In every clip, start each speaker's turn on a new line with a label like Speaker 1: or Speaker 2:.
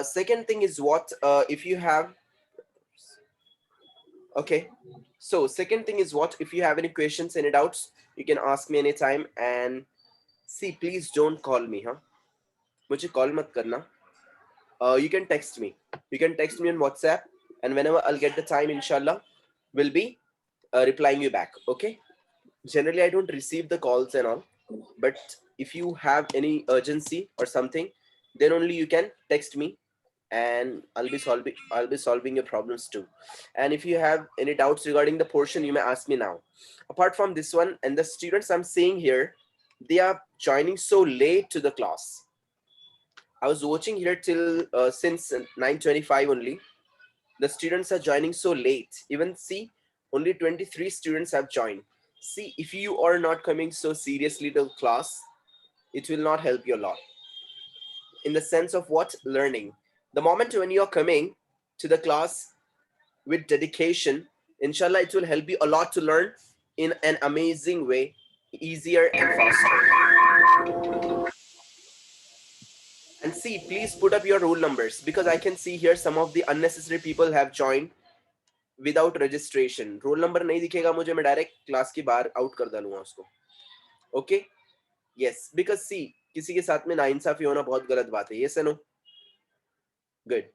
Speaker 1: Second thing is what if you have, okay, so second thing is what if you have any questions, any doubts, you can ask me anytime. And see, please don't call me, huh? मुझे call मत करना. You can text me. You can text me on WhatsApp, and whenever I'll get the time, inshallah, will be replying you back. Okay. Generally, I don't receive the calls and all, but if you have any urgency or something, then only you can text me, and I'll be solving your problems too. And if you have any doubts regarding the portion, you may ask me now. Apart from this one, and the students I'm seeing here, they are joining so late to the class. I was watching here till since 9:25 only. The students are joining so late. Even see, only 23 students have joined. See, if you are not coming so seriously to class, it will not help you a lot. In the sense of what? Learning. The moment when you're coming to the class with dedication, inshallah, it will help you a lot to learn in an amazing way, easier and faster. And see, please put up your roll numbers, because I can see here some of the unnecessary people have joined without registration. Roll number नहीं दिखेगा मुझे, मैं direct class के बाहर out कर डालूंगा उसको. Okay, yes, because सी, किसी के साथ में नाइंसाफी होना बहुत गलत बात है. Yes no, good.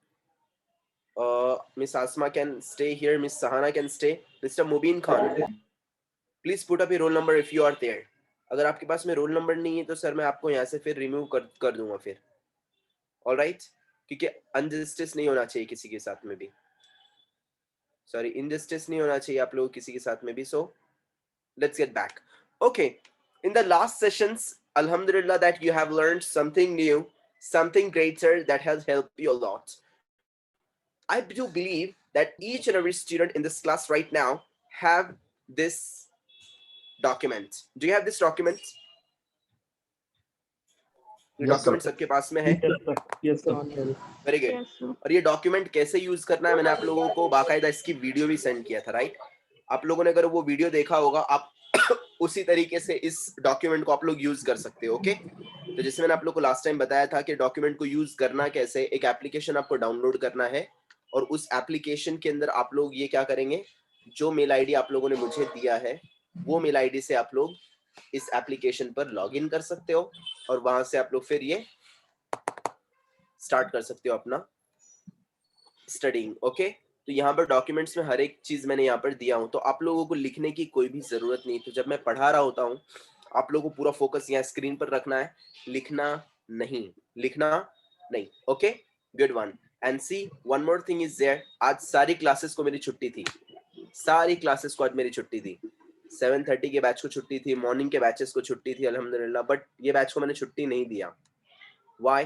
Speaker 1: Miss Asma can stay here, miss Sahana can stay. Mister Mubeen Khan, please put up your roll number if you are there. अगर आपके पास में रोल नंबर नहीं है तो सर मैं आपको यहाँ से फिर रिमूव कर दूंगा फिर. ऑलराइट, क्योंकि अनजस्टिस नहीं होना चाहिए किसी के साथ में भी. सॉरी, इनजस्टिस नहीं होना चाहिए आप लोग किसी के साथ में भी. सो let's get back. Okay, in the last sessions, alhamdulillah, that you have learned something new, something greater that has helped you a lot. I do believe that each and every student in this class right now have this document. Do you have this document? ये document सबके पास में है?
Speaker 2: Yes, sir.
Speaker 1: Very good. और ये document कैसे use करना है, मैंने आप लोगों को बाकायदा इसकी वीडियो भी सेंड किया था, राइट? आप लोगों ने अगर वो वीडियो देखा होगा, आप उसी तरीके से इस डॉक्यूमेंट को आप लोग यूज कर सकते हो. ओके, तो जैसे मैंने आप लोग को लास्ट टाइम बताया था कि डॉक्यूमेंट को यूज करना कैसे, एक एप्लीकेशन आपको डाउनलोड करना है, और उस एप्लीकेशन के अंदर आप लोग ये क्या करेंगे, जो मेल आईडी आप लोगों ने मुझे दिया है, वो मेल आईडी से आप लोग इस एप्लीकेशन पर लॉग इन कर सकते हो, और वहां से आप लोग फिर ये स्टार्ट कर सकते हो अपना स्टडिंग. ओके, तो यहाँ पर डॉक्यूमेंट्स में हर एक चीज मैंने यहाँ पर दिया हूँ, तो आप लोगों को लिखने की कोई भी जरूरत नहीं. तो जब मैं पढ़ा रहा होता हूँ, आप लोगों को पूरा फोकस यहाँ स्क्रीन पर रखना है, लिखना नहीं, लिखना नहीं. Okay, good one. And see, one more thing is there, आज सारी क्लासेस को मेरी छुट्टी थी. सारी क्लासेस को आज मेरी छुट्टी थी. 7:30 के बैच को छुट्टी थी, मॉर्निंग के बैचेस को छुट्टी थी अल्हम्दुलिल्लाह, बट ये बैच को मैंने छुट्टी नहीं दिया. वाई?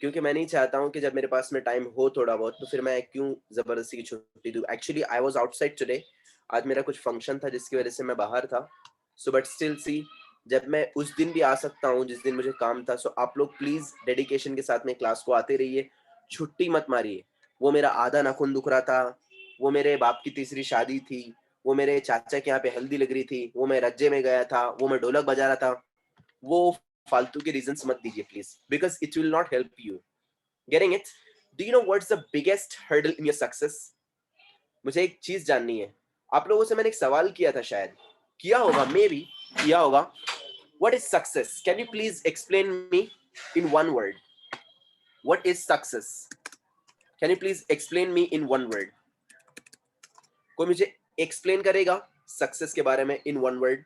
Speaker 1: क्योंकि मैं नहीं चाहता हूँ कि जब मेरे पास में टाइम हो थोड़ा बहुत, तो फिर मैं क्यों जबरदस्ती की छुट्टी दूँ. Actually I was outside today. आज मेरा कुछ फंक्शन था जिसकी वजह से मैं बाहर था. सो बट स्टिल सी, जब मैं उस दिन भी आ सकता हूँ जिस दिन मुझे काम था. सो आप लोग प्लीज डेडिकेशन के साथ में क्लास को आते रहिए, छुट्टी मत मारिए. वो मेरा आधा नाखून दुख रहा था, वो मेरे बाप की तीसरी शादी थी, वो मेरे चाचा के यहाँ पे हल्दी लग रही थी, वो मैं रज्जे में गया था, वो मैं ढोलक बजा रहा था. वो फालतू के रीजंस मत दीजिए please, because it will not help you. Getting it? Do you know what's the biggest hurdle in your success? मुझे एक चीज जाननी है. आप लोगों से मैंने एक सवाल किया था, शायद किया होगा, मे बी किया होगा. What is success? Can you please explain me in one word? What is success? Can you please explain me in one word? कोई मुझे एक्सप्लेन करेगा सक्सेस के बारे में इन वन वर्ड?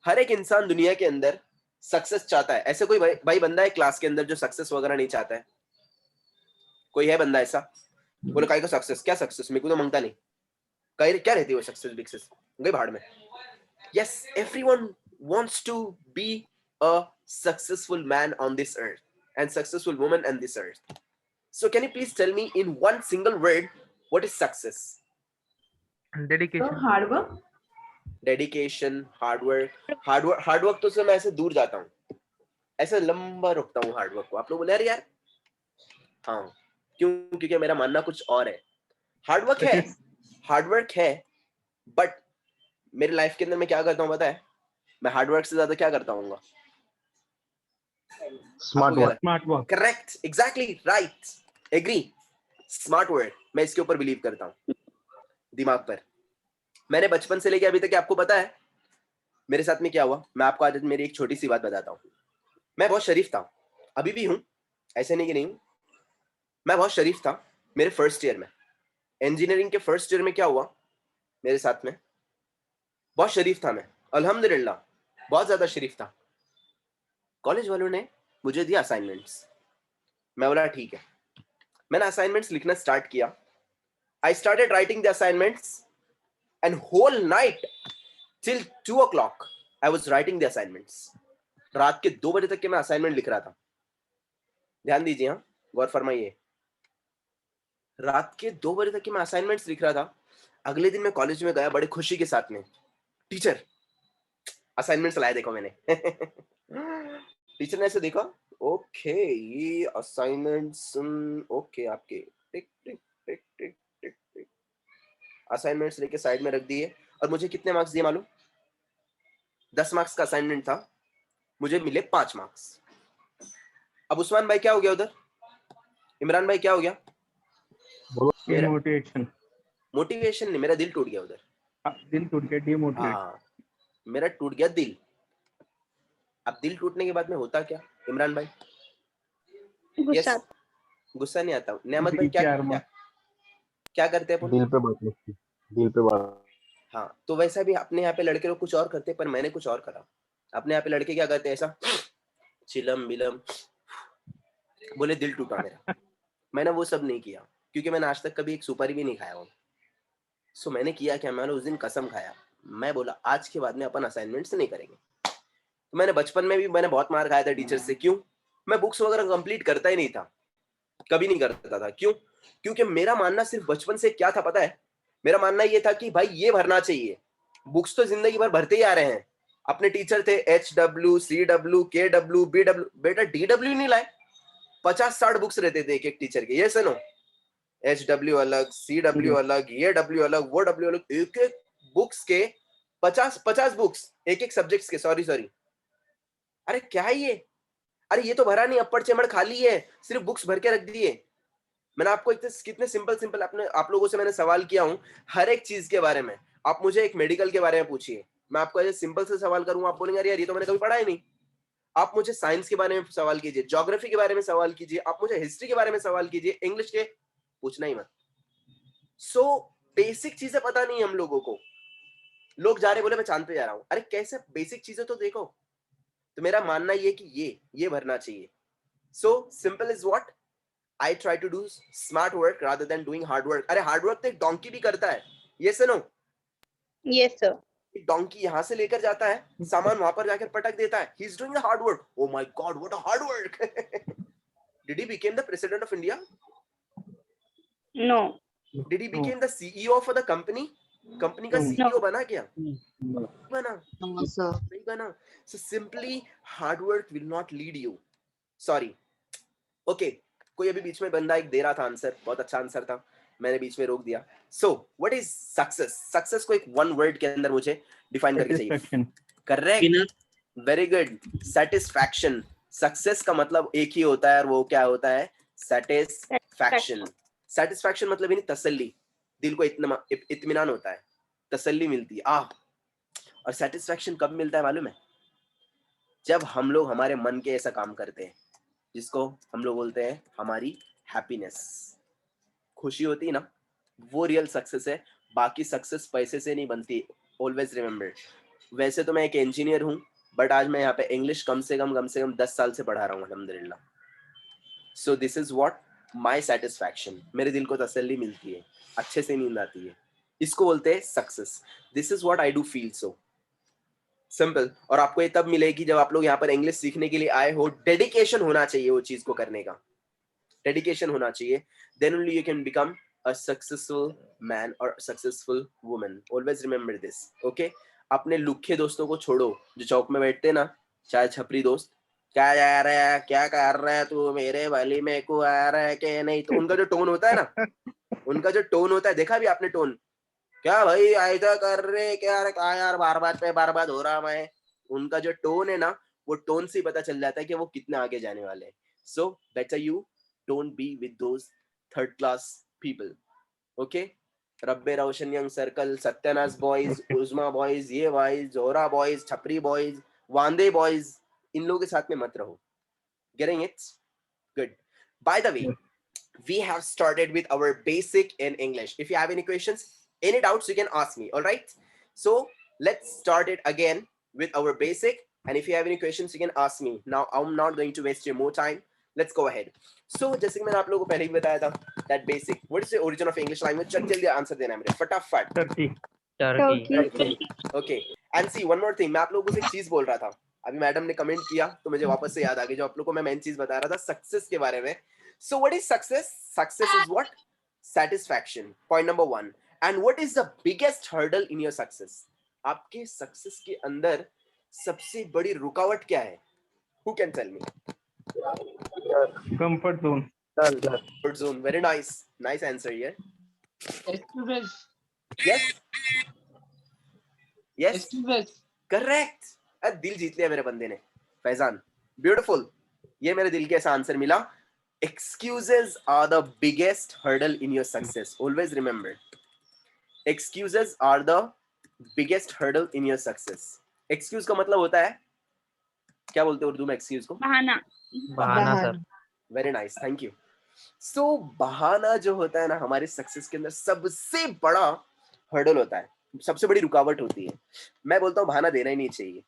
Speaker 1: हर एक इंसान दुनिया के अंदर सक्सेस चाहता है. ऐसे कोई भाई बंदा है क्लास के अंदर जो सक्सेस वगैरह नहीं चाहता है? कोई है बंदा ऐसा? बोले काय का सक्सेस, क्या सक्सेस, मेरे को तो मांगता नहीं. कहीं क्या रहती है वो सक्सेस बिक्सेस, गई भाड़ में. Yes, everyone wants to be a successful man on this earth and successful woman on this earth. So can you please tell me in one single word, what is success?
Speaker 2: Dedication.
Speaker 3: Hard work.
Speaker 1: Dedication, hard work तो sir मैं ऐसे दूर जाता हूँ, ऐसे लंबा रुकता हूँ हार्ड वर्क को. आप लोग बोले अरे यार, हाँ क्यों? क्योंकि मेरा मानना कुछ और है. हार्ड वर्क है, बट मेरे लाइफ के अंदर मैं क्या करता हूँ पता है? मैं हार्ड वर्क से ज्यादा क्या करता हूँ?
Speaker 3: Smart work.
Speaker 2: Smart work.
Speaker 1: Correct, exactly right, agree. Smart work, मैं इसके ऊपर बिलीव करता हूँ दिमाग पर। मैंने बचपन से लेके अभी तक, आपको पता है मेरे साथ में क्या हुआ? मैं आपको आज मेरी एक छोटी सी बात बताता हूँ। मैं बहुत शरीफ था, अभी भी हूँ, ऐसे नहीं कि नहीं हूँ। मैं बहुत शरीफ था मेरे फर्स्ट ईयर में, इंजीनियरिंग के फर्स्ट ईयर में। क्या हुआ मेरे साथ में? बहुत शरीफ था मैं, अल्हम्दुलिल्लाह, बहुत ज्यादा शरीफ था। कॉलेज वालों ने मुझे दिया असाइनमेंट्स, मैं बोला ठीक है। मैंने असाइनमेंट्स लिखना स्टार्ट किया। I started writing the assignments and whole night till 2 o'clock I was writing the assignments. रात के 2 बजे तक के मैं असाइनमेंट लिख रहा था। ध्यान दीजिए, हाँ, गौर फरमाइए। रात के 2 बजे तक के मैं असाइनमेंट्स लिख रहा था। अगले दिन मैं कॉलेज में गया बड़े खुशी के साथ में, टीचर असाइनमेंट्स लाए, देखो मैंने। टीचर ने ऐसे देखा, ओके ये असाइनमेंट्स, ओके आपके, टिक टिक टिक टिक टिक टिक, असाइनमेंट्स लेके साइड में रख दिए। और मुझे कितने मार्क्स दिए मालूम? 10 मार्क्स का असाइनमेंट था, मुझे मिले 5 मार्क्स। अब उस्मान भाई क्या हो गया उधर? इमरान भाई क्या हो गया? मेरा
Speaker 2: मोटिवेशन।
Speaker 1: मोटिवेशन नहीं, मेरा दिल टूट गया उधर।
Speaker 2: दिल टूट गया, डिमोटिवेट।
Speaker 1: हाँ, मेरा टूट गया दिल। अब दिल टूटने के बाद में होता क्या इमरान भाई?
Speaker 4: गुस्सा।
Speaker 1: गुस्सा नहीं आता। नेमत भाई क्या करते हैं?
Speaker 3: दिल पे बात लगती, दिल पे बात।
Speaker 1: हाँ, तो वैसा भी अपने यहाँ पे लड़के लोग कुछ और करते हैं, पर मैंने कुछ और करा। अपने यहाँ पे लड़के क्या करते हैं? ऐसा चिलम बिलम, बोले दिल टूटा मेरा। मैंने वो सब नहीं किया, क्योंकि मैंने आज तक कभी एक सुपारी भी नहीं खाया हूँ। सो मैंने किया क्या, मैंने उस दिन कसम खाया, मैं बोला आज के बाद में अपन असाइनमेंट्स नहीं करेंगे। तो मैंने बचपन में भी मैंने बहुत मार खाया था टीचर से। क्यों? मैं बुक्स वगैरह कंप्लीट करता ही नहीं था, कभी नहीं करता था। क्यों? क्योंकि मेरा मानना सिर्फ बचपन से क्या था पता है? मेरा मानना ये था कि भाई ये भरना चाहिए। बुक्स तो जिंदगी भर भरते ही आ रहे हैं। अपने टीचर थे HW, CW, KW, BW, बेटा DW नहीं लाए। 50-60 बुक्स रहते थे एक एक टीचर के। ये सुनो, HW अलग, CW अलग, ये W अलग, वो W अलग, एक एक बुक्स के 50 बुक्स एक एक सब्जेक्ट्स के। सॉरी अरे क्या है ये? अरे ये तो भरा नहीं, अप्पड़ चेमड़ खाली है, सिर्फ बुक्स भर के रख दिए। मैंने आपको कितने सिंपल आप लोगों से मैंने सवाल किया हूं हर एक चीज के बारे में। आप मुझे एक मेडिकल के बारे में पूछिए, मैं आपको ऐसे सिंपल से सवाल करूंगा, आप बोलेंगे यार ये तो मैंने कभी पढ़ा ही नहीं। आप मुझे साइंस के बारे में सवाल कीजिए, ज्योग्राफी के बारे में सवाल कीजिए, आप मुझे हिस्ट्री के बारे में सवाल कीजिए, इंग्लिश के पूछना ही मत। सो बेसिक चीजें पता नहीं हम लोगों को। लोग जा रहे बोले मैं चांद पे जा रहा हूं। अरे कैसे? बेसिक चीजें तो देखो। तो मेरा मानना ये कि ये भरना चाहिए। So simple is what I try to do smart work rather than doing hard work. अरे हार्ड वर्क तो एक डोंकी भी करता है, ये सुनो।
Speaker 4: Yes sir.
Speaker 1: एक डोंकी यहाँ से लेकर जाता है, सामान वहां पर जाकर पटक देता है। He is doing the hard work. Oh my God, what a hard work! Did he become the president of India?
Speaker 4: No.
Speaker 1: Did he become the CEO for the company? Company का CEO बना क्या? बना नहीं बना। So simply hard work will not lead you. Sorry. Okay. कोई अभी बीच में बंदा एक दे रहा था आंसर, बहुत अच्छा आंसर था, मैंने बीच में रोक दिया। सो व्हाट इज सक्सेस? सक्सेस को एक वन वर्ड के अंदर मुझे डिफाइन करके चाहिए। Correct, very good, satisfaction. Success का मतलब एक ही होता है, और वो क्या होता है? सेटिस्फैक्शन। सेटिस्फैक्शन मतलब यानी तसल्ली, दिल को इत्मीनान होता है, तसल्ली मिलती है। और सेटिस्फैक्शन कब मिलता है मालूम है? जब हम लोग हमारे मन के ऐसा काम करते हैं जिसको हम लोग बोलते हैं हमारी हैप्पीनेस, खुशी होती है ना, वो रियल सक्सेस है। बाकी सक्सेस पैसे से नहीं बनती, ऑलवेज रिमेंबर। वैसे तो मैं एक इंजीनियर हूँ, बट आज मैं यहाँ पे इंग्लिश कम से कम 10 साल से पढ़ा रहा हूँ, अल्हम्दुलिल्लाह। So this is what my satisfaction. मेरे दिल को तसल्ली मिलती है, अच्छे से नींद आती है, इसको बोलते हैं success. This is what I do feel. So simple. और आपको ये तब मिलेगी जब आप लोग यहाँ पर इंग्लिश सीखने के लिए आए हो। डेडिकेशन होना चाहिए वो चीज को करने का, डेडिकेशन होना चाहिए। Then only you can become a successful man और successful woman. Always remember this, okay? अपने लुखे दोस्तों को छोड़ो जो चौक में बैठते ना, चाहे छपरी दोस्त, क्या जा रहा है, क्या कर रहा है तू, मेरे वाली में को आ रहा है कि नहीं, तो उनका जो टोन होता है ना, उनका जो टोन होता है, देखा भी आपने टोन, क्या भाई ऐसा कर रहे, क्या यार बार बार पे बर्बाद हो रहा मैं, उनका जो टोन है ना, वो टोन से ही पता चल जाता है कि वो कितना आगे जाने वाले हैं. So better you don't be with those third class people. Okay? रब्बे Roshan young circle, सत्यानाश बॉयज,
Speaker 2: Okay.
Speaker 1: उज्मा बॉयज, ये बॉयज, जोरा बॉयज, छपरी बॉयज, वांदे बॉयज, इन लोगों के साथ में मत रहो. Getting it? Good. By the way,
Speaker 2: Yes.
Speaker 1: we have started with our basic in English. If you have any questions, any doubts, you can ask me. All right. So let's start it again with our basic. And if you have any questions, you can ask me. Now I'm not going to waste your more time. Let's go ahead. So जैसे कि मैंने आप लोगों को पहले ही बताया था, that basic. What is the origin of English language? जल्दी आंसर देना है मेरे, फटाफट.
Speaker 2: Turkey.
Speaker 4: Turkey.
Speaker 1: Okay. And see one more thing. मैं आप लोगों को एक चीज बोल रहा था. अभी मैडम ने कमेंट किया तो मुझे वापस से याद आ गई, जो आप लोगों को मैं मेन चीज बता रहा था सक्सेस के बारे में. So what is success? Success is what? Satisfaction. Point number 1. And what is the biggest hurdle in your success? आपके सक्सेस के अंदर सबसे बड़ी रुकावट क्या है? Who can tell me?
Speaker 2: Comfort zone.
Speaker 1: Comfort zone. Very nice. Nice answer here.
Speaker 5: Excuses.
Speaker 1: Yes. Yes.
Speaker 5: Excuses.
Speaker 1: Correct. दिल जीत लिया मेरे बंदे ने. फैजान. Beautiful. ये मेरे दिल के ऐसा आंसर मिला. Excuses are the biggest hurdle in your success. Always remember. Excuses are the biggest hurdle in your success. Excuse का मतलब होता है, क्या बोलते हैं उर्दू में excuse को?
Speaker 4: बहाना.
Speaker 5: बहाना sir.
Speaker 1: Very nice, thank you. So बहाना जो होता है ना, हमारे सक्सेस के अंदर सबसे बड़ा हर्डल होता है, सबसे बड़ी रुकावट होती है. मैं बोलता हूँ बहाना देना ही नहीं चाहिए.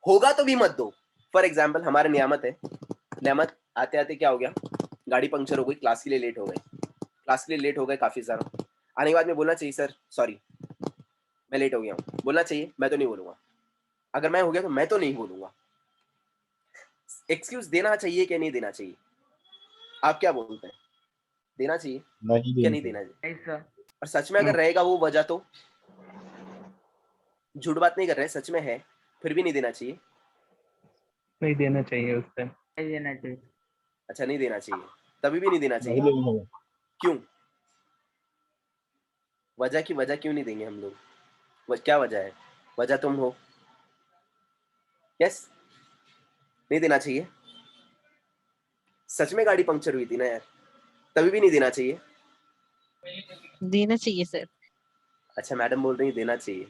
Speaker 1: होगा तो भी मत दो. फॉर एग्जाम्पल हमारे नियामत है. नियामत आते आते क्या हो गया, गाड़ी पंक्चर हो गई, क्लास के लिए लेट हो गए. क्लास के लिए लेट हो गए काफी सारा. आने के बाद में बोलना चाहिए सर सॉरी मैं लेट हो गया हूँ. बोलना चाहिए? मैं तो नहीं बोलूंगा. अगर मैं हो गया तो मैं तो नहीं बोलूंगा. एक्सक्यूज देना चाहिए कि नहीं देना चाहिए? आप क्या बोलते हैं? देना चाहिए क्या नहीं देना चाहिए?
Speaker 5: नहीं सर.
Speaker 1: और सच में अगर रहेगा वो वजह, तो झूठ बात नहीं कर रहे, सच में है, फिर भी नहीं देना चाहिए.
Speaker 2: नहीं देना चाहिए उस टाइम.
Speaker 5: नहीं देना चाहिए.
Speaker 1: अच्छा नहीं देना चाहिए, तभी भी नहीं देना
Speaker 3: नहीं
Speaker 1: चाहिए.
Speaker 3: लेंगे.
Speaker 1: क्यों? वजह की वजह क्यों नहीं देंगे हम लोग? क्या वजह है? वजह तुम हो. यस, नहीं देना चाहिए. सच में गाड़ी पंक्चर हुई थी ना यार, तभी भी नहीं देना चाहिए.
Speaker 6: देना चाहिए सर.
Speaker 1: अच्छा मैडम बोल रही है देना चाहिए.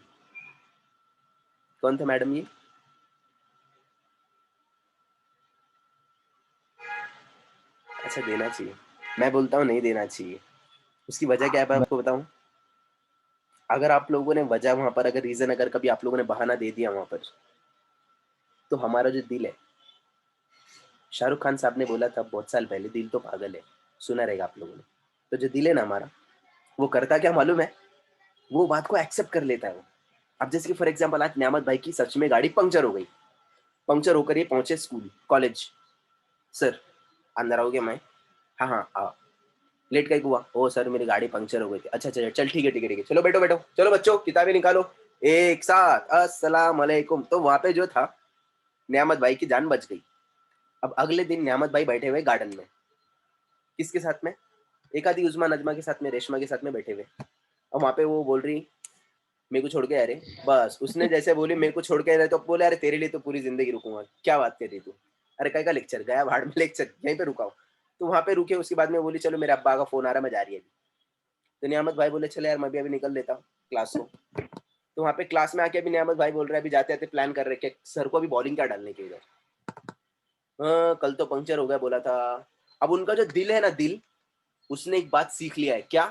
Speaker 1: कौन थे मैडम ये? अच्छा देना चाहिए. मैं बोलता हूँ नहीं देना चाहिए. उसकी वजह क्या है मैं आपको बताऊं. अगर आप लोगों ने वजह वहां पर, अगर रीजन, अगर कभी आप लोगों ने बहाना दे दिया वहां पर, तो हमारा जो दिल है, शाहरुख खान साहब ने बोला था बहुत साल पहले, दिल तो पागल है. सुना रहेगा आप लोगों ने. तो जो दिल है ना हमारा, वो करता क्या मालूम है? वो बात को एक्सेप्ट कर लेता है वो. अब जैसे कि फॉर एग्जांपल आज नियामत भाई की सच में गाड़ी पंक्चर हो गई. पंक्चर होकर ये पहुंचे स्कूल कॉलेज. सर अंदर आओगे? मैं हाँ हाँ आओ. लेट कहीं हुआ? ओ सर मेरी गाड़ी पंक्चर हो गई थी. अच्छा अच्छा चल ठीक है ठीक है ठीक है, चलो बैठो बैठो, चलो बच्चों किताबें निकालो एक साथ, अस्सलाम वालेकुम. तो वहां पे जो था, नियामत भाई की जान बच गई. अब अगले दिन नियामत भाई बैठे हुए गार्डन में. किसके साथ में? एक आधी उस्मा नजमा के साथ में, रेशमा के साथ में बैठे हुए. और वहां पे वो बोल रही मेरे को छोड़ के अरे, बस उसने जैसे बोली मेरे को छोड़ के अरे, तो बोले अरे तेरे लिए तो पूरी जिंदगी रुकूंगा. क्या बात कर रही तू? अरे कहीं का लेक्चर गया भाड़ में, लेक्चर यहीं पे रुका. तो वहां पे रुके. उसके बाद में बोली चलो मेरे अब्बा का फोन आ रहा है, मैं जा रही है. तो नियामत भाई बोले चले यार मैं भी अभी निकल लेता हूँ क्लास को. तो वहाँ पे क्लास में आके अभी नियामत भाई बोल रहे हैं अभी जाते जाते प्लान कर रहे कि सर को अभी बॉलिंग क्या डालने के इधर. कल तो पंक्चर हो गया बोला था. अब उनका जो दिल है ना, दिल, उसने एक बात सीख लिया है. क्या?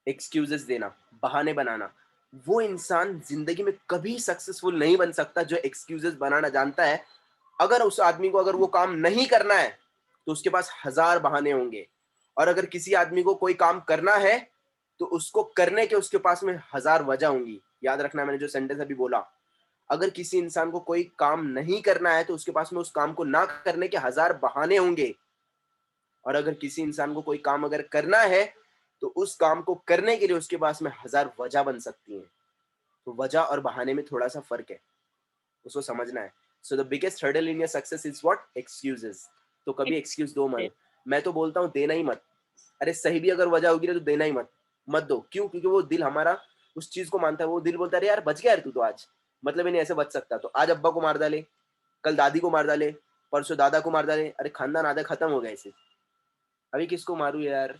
Speaker 1: एक्सक्यूजेस देना, बहाने बनाना. वो इंसान जिंदगी में कभी सक्सेसफुल नहीं बन सकता जो एक्सक्यूजेस बनाना जानता है. अगर उस आदमी को अगर वो काम नहीं करना है तो उसके पास 1000 बहाने होंगे. और अगर किसी आदमी को कोई काम करना है तो उसको करने के उसके पास में 1000 वजह होंगी. याद रखना मैंने जो सेंटेंस अभी बोला. अगर किसी इंसान को कोई काम नहीं करना है तो उसके पास में उस काम को ना करने के 1000 बहाने होंगे. और अगर किसी इंसान को कोई काम अगर करना है तो उस काम को करने के लिए उसके पास में 1000 वजह बन सकती हैं. तो वजह और बहाने में थोड़ा सा फर्क है, उसको समझना है. So the biggest hurdle in your success is what? Excuses. तो कभी एक्सक्यूज दो मत. मैं तो बोलता हूँ देना ही मत. अरे सही भी अगर वजह होगी ना तो देना ही मत दो. क्यों? क्योंकि वो दिल हमारा उस चीज को मानता है. वो दिल बोलता है अरे यार बच गया यार तू तो आज, मतलब नहीं ऐसे बच सकता, तो आज अब्बा को मार डाले, कल दादी को मार डाले, परसों दादा को मार डाले, अरे खानदान आधा खत्म हो गया इसे, अभी किसको मारूं यार,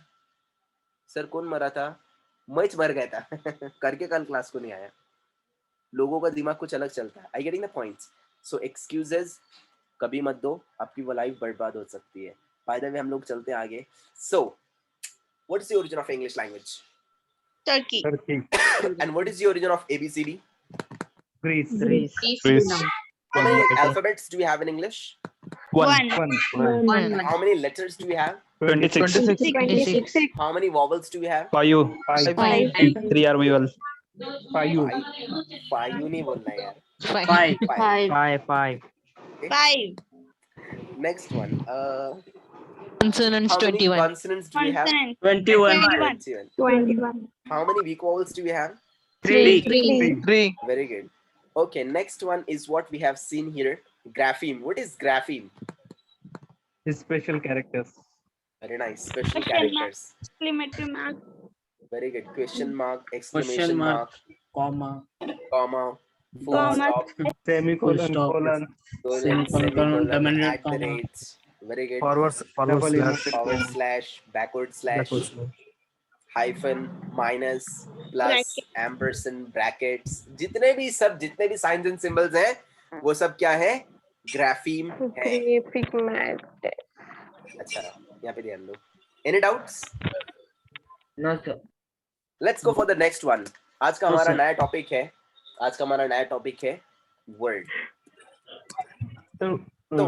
Speaker 1: सर कौन मरा था, मैं मर गया था करके कल क्लास को नहीं आया। लोगों का दिमाग कुछ अलग चलता है। I getting the points. So excuses कभी मत दो, आपकी वो लाइफ बर्बाद हो सकती है। बाय द वे हम लोग चलते हैं आगे। So what is the origin of English language
Speaker 6: Turkey.
Speaker 2: Turkey,
Speaker 1: and what is the origin of A B C D?
Speaker 2: Greece,
Speaker 5: Greece.
Speaker 3: Greece.
Speaker 1: How many alphabets do we have in English?
Speaker 6: One.
Speaker 2: one,
Speaker 1: How many letters do we have?
Speaker 3: 26.
Speaker 5: 26.
Speaker 1: How many vowels do we have?
Speaker 3: 5.
Speaker 2: five,
Speaker 3: 3 are vowels.
Speaker 2: five,
Speaker 1: Five नहीं बोलना है यार।
Speaker 6: Five.
Speaker 5: Five.
Speaker 1: Five.
Speaker 5: Five.
Speaker 6: Five.
Speaker 1: Next one.
Speaker 6: Consonants
Speaker 1: How many
Speaker 6: 21.
Speaker 1: consonants do we have?
Speaker 5: 21.
Speaker 1: 21. How many weak vowels do we have?
Speaker 5: Three.
Speaker 6: Three.
Speaker 1: Very good. Okay, next one is what we have seen here. Grapheme. What is grapheme?
Speaker 2: special characters.
Speaker 1: Very nice. Special
Speaker 7: Question mark.
Speaker 1: characters.
Speaker 7: Exclamatory mark.
Speaker 1: Very good. Question mark,
Speaker 5: Question
Speaker 1: exclamation mark,
Speaker 5: Comma.
Speaker 1: comma, full
Speaker 7: Comma.
Speaker 1: stop,
Speaker 2: Semicolon,
Speaker 5: stop.
Speaker 2: colon,
Speaker 5: Semicolon, double
Speaker 1: at the
Speaker 5: comma.
Speaker 1: rate. Very good.
Speaker 2: double inverted
Speaker 1: Forward
Speaker 2: comma.
Speaker 1: slash, backward slash, hyphen, minus, plus,
Speaker 7: Bracket.
Speaker 1: ampersand, brackets. जितने भी signs and symbols हैं, वो सब क्या है? Grapheme है.
Speaker 7: Graphic mark.
Speaker 1: अच्छा, यहाँ पे ध्यान दो. Any doubts?
Speaker 5: No, sir.
Speaker 1: Let's go for the next one. आज का
Speaker 5: No,
Speaker 1: हमारा
Speaker 5: sir.
Speaker 1: नया टॉपिक है word.
Speaker 2: So,
Speaker 1: तो,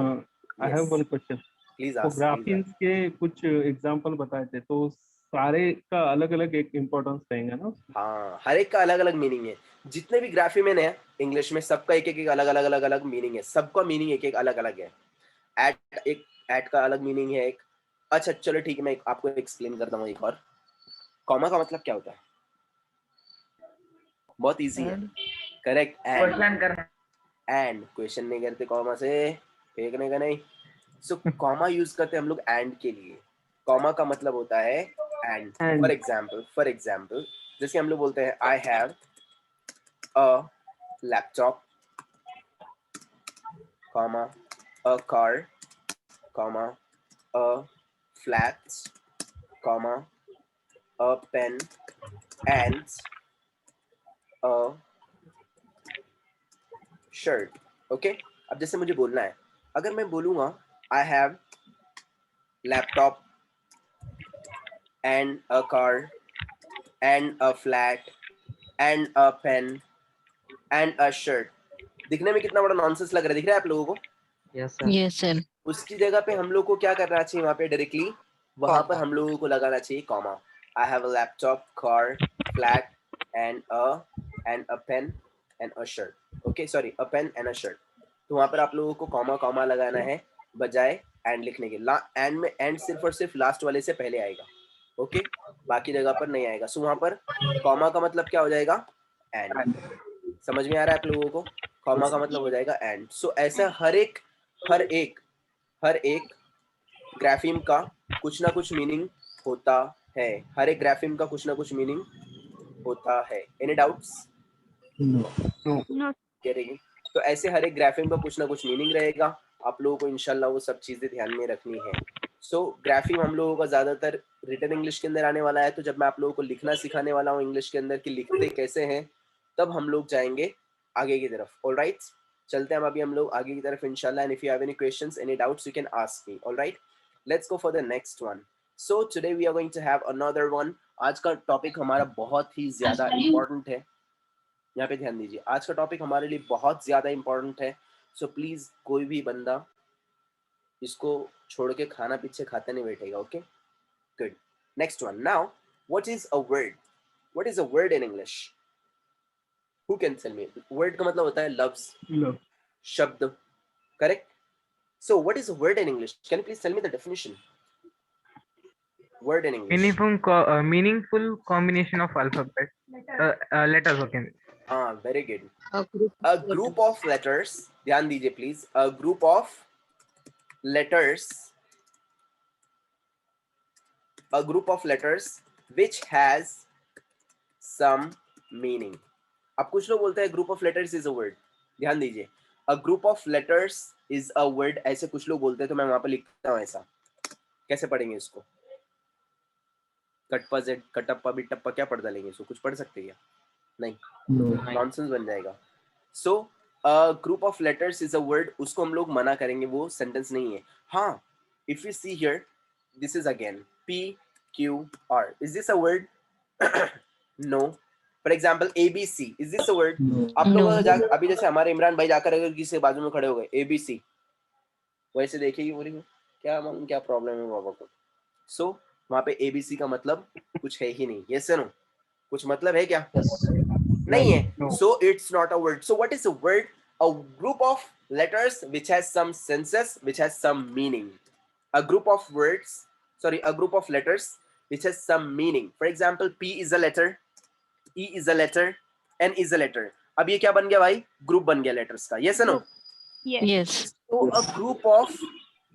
Speaker 2: I have
Speaker 1: yes.
Speaker 2: one question.
Speaker 1: Please
Speaker 2: तो
Speaker 1: ask.
Speaker 2: ग्राफिम्स के कुछ एग्जांपल बताए थे, तो सारे का अलग अलग एक इम्पोर्टेंस रहेगा ना?
Speaker 1: हाँ, हर एक का अलग अलग मीनिंग है। जितने भी ग्राफीमेन है इंग्लिश में, सबका एक अलग मीनिंग है। सबका मीनिंग एक अलग अलग है। एट का अलग मीनिंग है एक। अच्छा चलो ठीक है, मैं आपको एक्सप्लेन करता हूँ एक और। कॉमा का मतलब क्या होता है? बहुत इजी है। करेक्ट।
Speaker 5: Question करना.
Speaker 1: एंड क्वेश्चन नहीं करते कॉमा से, फेंकने का नहीं। सो कॉमा यूज करते हैं हम लोग एंड के लिए। कॉमा का मतलब होता है एंड। फॉर एग्जाम्पल जैसे हम लोग बोलते हैं I have a laptop, comma a car, comma a flat, comma a pen and a shirt. Okay, अब जैसे मुझे बोलना है, अगर मैं बोलूंगा I have laptop and a car and a flat and a pen and a shirt, दिखने में कितना बड़ा नॉनसेंस लग रहा है, दिख रहा है आप लोगों को?
Speaker 5: Yes, sir.
Speaker 6: Yes, sir.
Speaker 1: उसकी जगह पे हम लोग को क्या करना चाहिए? वहां पे डायरेक्टली वहां पर हम लोगों को लगाना चाहिए comma. I have a laptop, car, flat and a pen and a shirt. Okay sorry, a pen and a shirt. तो वहां पर आप लोगों को कॉमा लगाना है बजाय एंड लिखने के। एंड में एंड सिर्फ और सिर्फ लास्ट वाले से पहले आएगा। ओके, बाकी जगह पर नहीं आएगा। सो वहां पर कॉमा का मतलब क्या हो जाएगा? एंड। समझ में आ रहा है आप लोगों को? कॉमा का मतलब हो जाएगा एंड। सो ऐसा हर एक ग्राफीम का कुछ ना कुछ मीनिंग होता है। हर एक ग्राफीम का कुछ ना कुछ मीनिंग होता है। Any doubts?
Speaker 7: No.
Speaker 1: करेंगे तो ऐसे हर एक ग्राफीम का कुछ ना कुछ मीनिंग रहेगा। आप लोगों को इंशाल्लाह वो सब चीजें ध्यान में रखनी है। सो ग्राफीम हम लोगों का ज्यादातर रिटन इंग्लिश के अंदर आने वाला है। तो जब मैं आप लोगों को लिखना सिखाने वाला हूँ इंग्लिश के अंदर कि लिखते कैसे हैं, तब हम लोग जाएंगे आगे की तरफ। ऑलराइट, चलते हैं अभी हम लोग आगे की तरफ इंशाल्लाह। And if you have any questions, any doubts, you can ask me. Alright, let's go for the next one. So today we are going to have another one. आज का टॉपिक हमारा बहुत ही ज्यादा इंपॉर्टेंट है। यहाँ पे ध्यान दीजिए, आज का टॉपिक हमारे लिए बहुत ज्यादा इंपॉर्टेंट है। सो प्लीज कोई भी बंदा इसको छोड़ के खाना पीछे खाते नहीं बैठेगा। Okay, good. Next one. Now what is a word? What is a word in English? Who can tell me? Word का मतलब होता है लफ्ज,
Speaker 2: Love.
Speaker 1: शब्द। Correct. So what is a word in English? Can you please tell me the definition? Word in English.
Speaker 8: Meaningful combination of alphabet letters. Okay.
Speaker 1: Very good.
Speaker 6: A
Speaker 1: A group of letters. ध्यान दीजिए please. A group of letters. A group of letters which has some meaning. अब कुछ लोग बोलते हैं group of letters is a word. ध्यान दीजिए, a group of letters is a word, ऐसे कुछ लोग बोलते हैं तो मैं वहां पर लिखता हूँ ऐसा. कैसे पढ़ेंगे इसको? कटप्पा जेड, कटप्पा बिटप्पा, क्या पढ़ डालेंगे इसको? कुछ पढ़ सकते हैं क्या? नहीं, नॉनसेंस बन जाएगा. So group of letters is a word, उसको हम लोग मना करेंगे, वो सेंटेंस नहीं है. हाँ, if you see here, this is again PQR, is this a word? No. For example ABC, is this a word? आप लोग अभी जैसे हमारे इमरान भाई जाकर अगर किसी के बाजू में खड़े हो गए ABC, वैसे देखिए बोली क्या मालूम क्या प्रॉब्लम है बाबा को. सो वहां पे ABC का मतलब कुछ है ही नहीं. यस नो, कुछ मतलब है क्या? नहीं है. So it's not a word. So what is a word? A group of letters which has some senses, which has some meaning. A group of words, sorry, a group of letters which has some meaning. For example, P is a letter, E is a letter, N is a letter. अब ये क्या बन गया भाई? Group बन गया letters का. Yes or no?
Speaker 6: Yes.
Speaker 1: So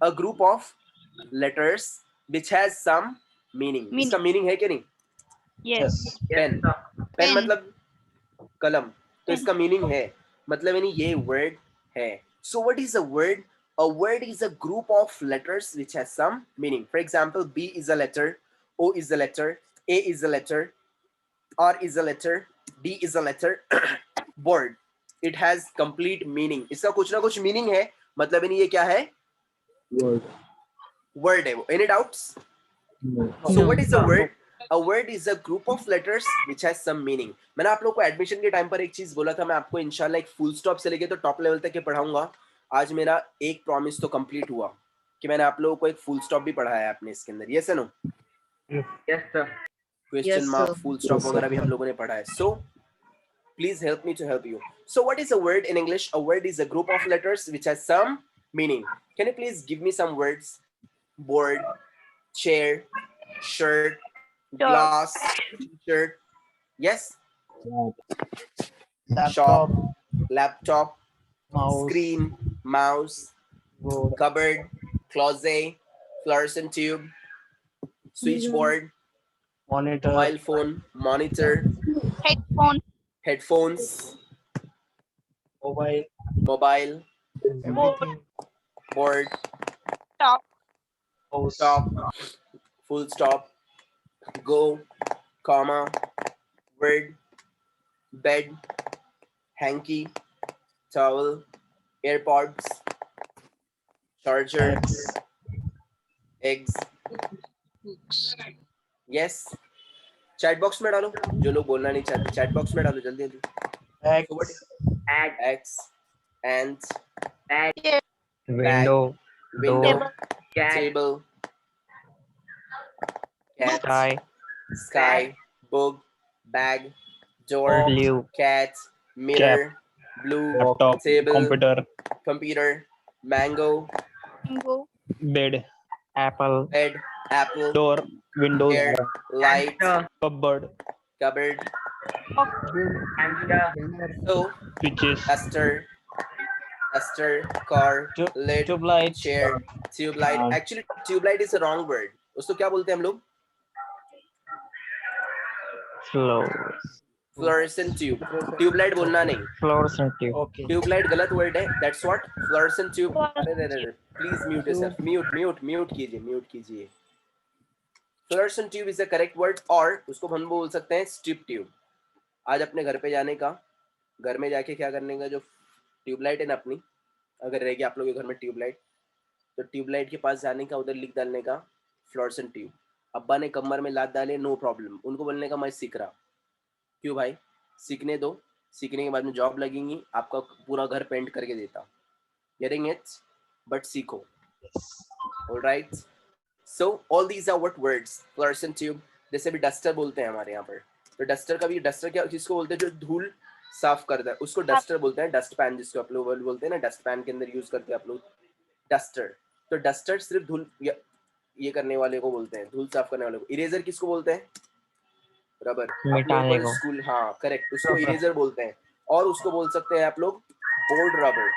Speaker 1: a group of letters which has some meaning. इसका meaning है कि नहीं?
Speaker 7: Yes.
Speaker 1: पेन. Pen
Speaker 6: Pen.
Speaker 1: मतलब कलम, तो इसका मीनिंग है, मतलब यानी ये वर्ड है. So what is a word? A word is a group of letters which has some meaning. For example, B is a letter, O is a letter, A is a letter, R is a letter, D is a letter. Word, it has complete meaning. इसका कुछ ना कुछ meaning है, मतलब यानी ये क्या है? वर्ड है वो. Any doubts? So what is a word? A word is a group of letters which has some meaning. मैंने आप लोग को एडमिशन के टाइम पर एक चीज बोला था, मैं आपको इंशाल्लाह एक फुल स्टॉप से लेके तो टॉप लेवल तक के पढ़ाऊंगा. आज मेरा एक प्रॉमिस तो कंप्लीट हुआ कि मैंने आप लोगों को एक फुल स्टॉप भी पढ़ाया है अपने इसके अंदर. Yes no?
Speaker 5: Yes, sir.
Speaker 1: Question mark, full stop वगैरह भी हम लोगों ने पढ़ा है. So please help me to help you. So what is a word in English? A word is a group of letters which has some meaning. Can you please give me some words? Board, chair, shirt, glass, t-shirt. Yes. Shop, laptop, screen, mouse, cupboard, closet, fluorescent tube, switchboard, mobile phone, monitor,
Speaker 7: Headphone.
Speaker 1: headphones, mobile, board,
Speaker 7: Top.
Speaker 1: stop, full stop, go, comma, word, bed, hanky, towel, AirPods, charger, eggs. Yes. Chat box में डालो, जो लोग बोलना नहीं चाहते chat box में डालो जल्दी जल्दी. X, ant,
Speaker 4: window,
Speaker 1: window,
Speaker 4: door,
Speaker 1: table, cat, sky, book, bag, door,
Speaker 4: blue,
Speaker 1: cat, mirror, blue,
Speaker 9: laptop,
Speaker 1: table,
Speaker 9: computer,
Speaker 1: mango,
Speaker 7: Bingo.
Speaker 9: bed,
Speaker 4: apple,
Speaker 1: bed, apple,
Speaker 9: door, windows,
Speaker 1: chair, light,
Speaker 9: cupboard,
Speaker 1: cupboard.
Speaker 5: Hamster.
Speaker 1: So
Speaker 9: switches,
Speaker 1: duster, car, lid,
Speaker 9: tube lights,
Speaker 1: chair, tube light.
Speaker 9: हाँ.
Speaker 1: Actually, tube light is a wrong word. उसको क्या बोलते हैं हम लोग?
Speaker 4: floors,
Speaker 1: Fluorescent tube. Tube light बोलना नहीं.
Speaker 4: fluorescent tube,
Speaker 1: Tube light गलत word है. That's what? Fluorescent tube. अरे. Please mute yourself. Mute कीजिए. Fluorescent tube is the correct word. और उसको हम बोल सकते हैं strip tube. आज अपने घर पे जाने का, घर में जाके क्या करने का, जो ट्यूबलाइट है ना अपनी, अगर रहेगी आप लोगों के घर में ट्यूबलाइट, तो ट्यूबलाइट के पास जाने का, उधर लिख डालने का फ्लोरेसेंट ट्यूब. अब्बा ने कमर में लात डाले, नो प्रॉब्लम. उनको बोलने का मैं सीख रहा. क्यों भाई? सीखने दो, सीखने के बाद में जॉब लगेंगी, आपका पूरा घर पेंट करके देता. Getting it? बट सीखो. Alright. So all these are what words. Fluorescent tube, जैसे भी डस्टर बोलते हैं हमारे यहाँ पर, तो डस्टर का भी, डस्टर क्या किसको बोलते हैं? जो धूल साफ करता है उसको डस्टर बोलते हैं. डस्ट पैन जिसको आप लोग बोलते हैं ना, डस्ट पैन के अंदर यूज करते हैं आप लोग डस्टर. तो डस्टर सिर्फ धूल ये करने वाले को बोलते हैं, धूल साफ करने वाले को. इरेजर किसको बोलते हैं? रबर.
Speaker 4: मिटाने को.
Speaker 1: स्कूल, हाँ करेक्ट, उसको इरेजर बोलते हैं. और उसको बोल सकते हैं आप लोग बोर्ड रबर.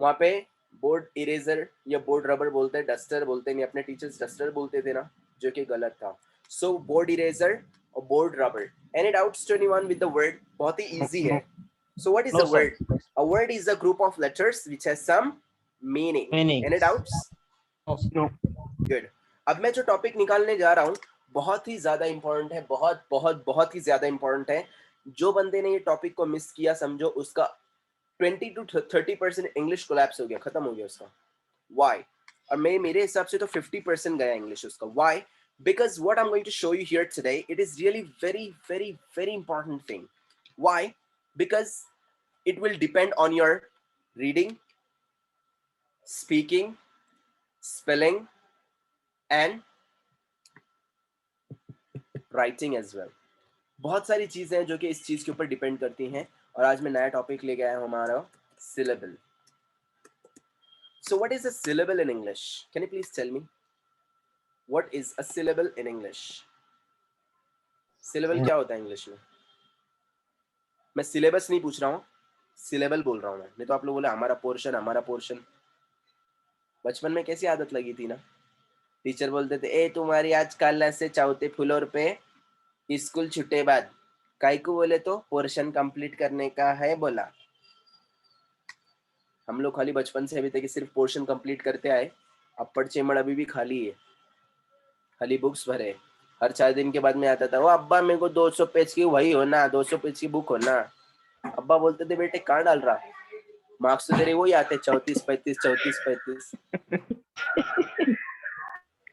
Speaker 1: वहाँ पे बोर्ड इरेजर या बोर्ड रबर बोलते हैं, डस्टर बोलते नहीं. अपने टीचर्स डस्टर बोलते थे ना, जो कि गलत था. सो बोर्ड इरेजर और board rubber. Any doubts to anyone with the word? बहुत ही इजी है. So what is
Speaker 9: No,
Speaker 1: a
Speaker 9: sir.
Speaker 1: word? A word is a group of letters which has some meaning.
Speaker 9: Meaning.
Speaker 1: Any doubts?
Speaker 2: No.
Speaker 1: Good. अब मैं जो topic निकालने जा रहा हूँ बहुत ही ज्यादा इंपॉर्टेंट है, बहुत बहुत बहुत ही ज्यादा इंपॉर्टेंट है. जो बंदे ने ये टॉपिक को मिस किया समझो उसका 20 to 30% इंग्लिश कोलैप्स हो गया, खत्म हो गया उसका. Why? और मेरे हिसाब से तो 50% गया इंग्लिश उसका. Why? Because what I'm going to show you here today, it is really very very very important thing. Why? Because it will depend on your reading, speaking, spelling and writing as well. बहुत सारी चीजें हैं जो कि इस चीज के ऊपर डिपेंड करती हैं. और आज मैं नया टॉपिक ले गया हूं हमारा syllable. So what is a syllable in English? Can you please tell me? What is a syllable in English? Syllable क्या होता है इंग्लिश में? मैं सिलेबस नहीं पूछ रहा हूँ, syllable बोल रहा हूँ मैं. नहीं तो आप लोग बोले हमारा पोर्शन. बचपन में कैसी आदत लगी थी ना, टीचर बोलते थे ए तुम्हारी आज क्लास से चौथे फ्लोर पे स्कूल छुट्टे बाद. काय को बोले तो पोर्शन कंप्लीट करने का है बोला. हम लोग खाली बचपन से अभी तक सिर्फ पोर्शन कंप्लीट करते आए. अप्पड़ चेमड़ अभी भी खाली है, खाली बुक्स भरे. हर 4 दिन के बाद में आता था वो अब्बा मेरे को 200 पेज की वही हो ना, 200 पेज की बुक हो ना. अब्बा बोलते थे बेटे कहाँ डाल रहा, मार्क्स तो तेरे वही आते 34-35.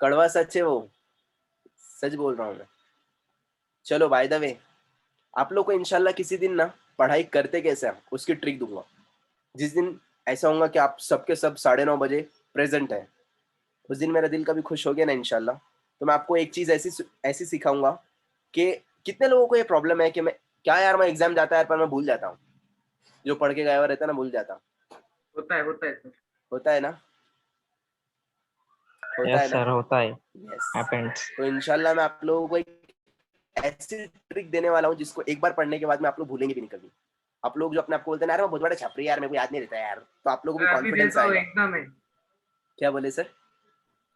Speaker 1: कड़वा सच है वो, सच बोल रहा हूँ मैं. चलो बाय द वे, आप लोग को इंशाल्लाह किसी दिन ना पढ़ाई करते कैसे हैं उसकी ट्रिक दूंगा. जिस दिन ऐसा होगा कि आप सबके सब 9:30 बजे प्रेजेंट है, उस दिन मेरा दिल कभी खुश हो गया ना इंशाल्लाह. तो मैं आपको एक चीज ऐसी सिखाऊंगा कि कितने लोगों को ये प्रॉब्लम है कि मैं क्या यार मैं एग्जाम जाता है पर मैं भूल जाता हूँ, जो पढ़ के गया हुआ रहता है ना भूल जाता हूँ.
Speaker 5: होता है सर.
Speaker 1: होता है ना, होता
Speaker 4: Yes
Speaker 1: है ना.
Speaker 4: sir, होता है.
Speaker 1: Yes.
Speaker 4: Happens.
Speaker 1: तो इंशाल्लाह मैं आप लोगों को एक ऐसी ट्रिक देने वाला हूँ जिसको एक बार पढ़ने के बाद में आप लोग भूलेंगे भी नहीं कभी. आप लोग जो अपने आप को बोलते हैं यार मैं बहुत बड़ा छापरी यार मेरे को याद नहीं रहता यार, तो आप लोगों को भी
Speaker 5: अभी दे
Speaker 1: कॉन्फिडेंस
Speaker 5: दो
Speaker 1: आएगा.
Speaker 5: एग्जाम है.
Speaker 1: क्या बोले सर?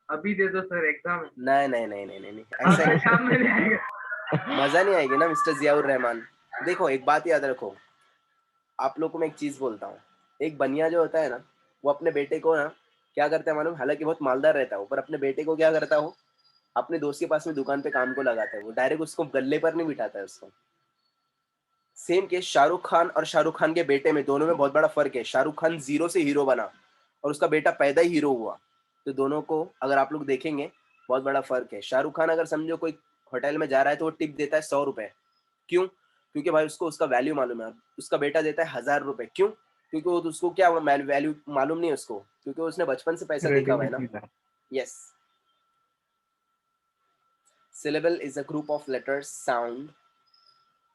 Speaker 5: अभी दे दो सर एग्जाम है.
Speaker 1: नहीं ऐसा नहीं.
Speaker 5: एग्जाम में नहीं आएगा.
Speaker 1: मजा नहीं आएगी ना मिस्टर जियाउर रहमान. देखो एक बात याद रखो, आप लोग को मैं एक चीज बोलता हूँ. एक बनिया जो होता है ना वो अपने बेटे को ना क्या करता है मालूम, हालांकि बहुत मालदार रहता है पर अपने बेटे को क्या करता है वो अपने दोस्त के पास में दुकान पे काम को लगाता है. वो डायरेक्ट उसको गल्ले पर नहीं बिठाता है उसको. सेम केस शाहरुख खान और शाहरुख खान के बेटे में, दोनों में बहुत बड़ा फर्क है. शाहरुख खान 0 से हीरो बना और उसका बेटा पैदा ही हीरो हुआ. तो दोनों को अगर आप लोग देखेंगे बहुत बड़ा फर्क है. शाहरुख खान अगर समझो कोई होटल में जा रहा है तो वो टिप देता है 100 रुपए. क्यों? क्योंकि भाई उसको उसका वैल्यू मालूम है. उसका बेटा देता है 1000 रुपए. क्यों? क्योंकि वो उसको क्या वैल्यू मालूम नहीं है उसको, क्योंकि उसने बचपन से पैसा देखा हुआ है ना. Yes. Syllable is a group of letters sound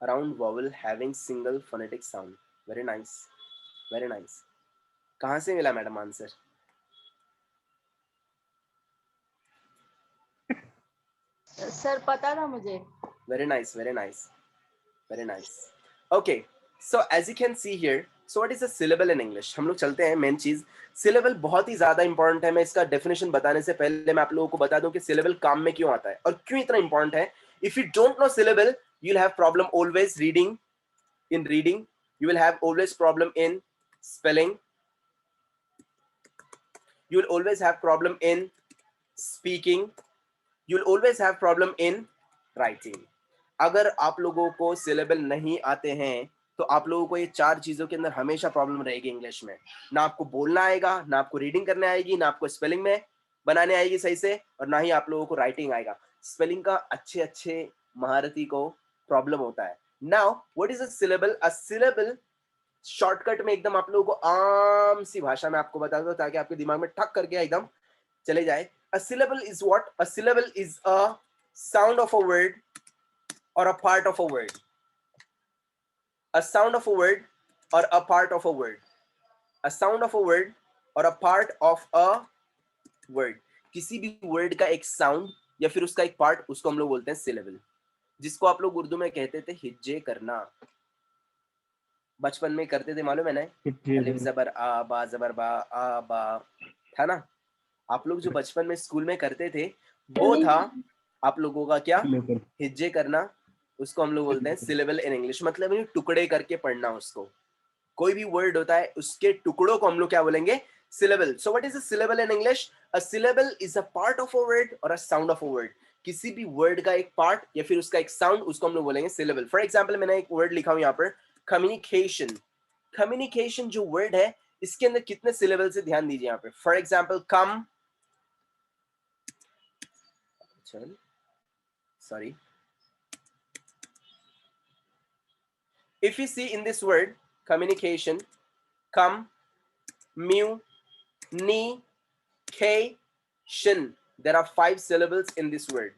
Speaker 1: around vowel having single phonetic sound. Very nice, very nice. कहाँ से मिला मैडम आंसर?
Speaker 10: सर पता था मुझे.
Speaker 1: Very nice, very nice, very nice. Okay, so as you can see here, so what is a syllable in English? हम लोग चलते हैं मेन चीज. syllable बहुत ही ज्यादा इंपॉर्टेंट है. मैं इसका डेफिनेशन बताने से पहले मैं आप लोगों को बता दूं कि syllable काम में क्यों आता है और क्यों इतना इंपॉर्टेंट है. If you don't know syllable, you'll have problem always reading. In reading, you will have always problem in spelling. You will always have problem in speaking. You will always have problem in writing. अगर आप लोगों को syllable नहीं आते हैं तो आप लोगों को ये 4 चीजों के अंदर हमेशा प्रॉब्लम रहेगी इंग्लिश में. ना आपको बोलना आएगा, ना आपको रीडिंग करने आएगी, ना आपको स्पेलिंग में बनाने आएगी सही से, और ना ही आप लोगों को राइटिंग आएगा. स्पेलिंग का अच्छे महारती को प्रॉब्लम होता है. Now what is a syllable? A syllable shortcut में एकदम आप लोगों को आम सी भाषा में आपको बता दो ताकि आपके दिमाग में ठक करके एकदम चले जाए. A syllable is what? A syllable is a sound of a word or a part of a word. A sound of a word or a part of a word. A sound of a word or a part of a word. किसी भी word का एक sound या फिर उसका एक part, उसको हम लोग बोलते हैं syllable, जिसको आप लोग उर्दू में कहते थे हिज्जे करना. बचपन में करते थे मालूम है ना, अलिफ जबर आ, बा जबर बा, आ बा, था ना. आप लोग जो बचपन में स्कूल में करते थे वो था आप लोगों का क्या, हिज्जे करना. उसको हम लोग बोलते हैं सिलेबल इन इंग्लिश. मतलब टुकड़े करके पढ़ना उसको. कोई भी वर्ड होता है उसके टुकड़ों को हम लोग क्या बोलेंगे? Syllable. So what is a syllable in English? A syllable is a part of a word और a sound of a word. किसी भी वर्ड का एक पार्ट या फिर उसका एक साउंड, उसको हम लोग बोलेंगे सिलेबल. फॉर एग्जाम्पल मैंने एक वर्ड लिखा हूं यहाँ पर, कम्युनिकेशन. कम्युनिकेशन जो वर्ड है इसके अंदर कितने सिलेबल से ध्यान दीजिए यहाँ पे. For example come, sorry, if you see in this word communication, come, mu, ni, cation, there are 5 syllables in this word.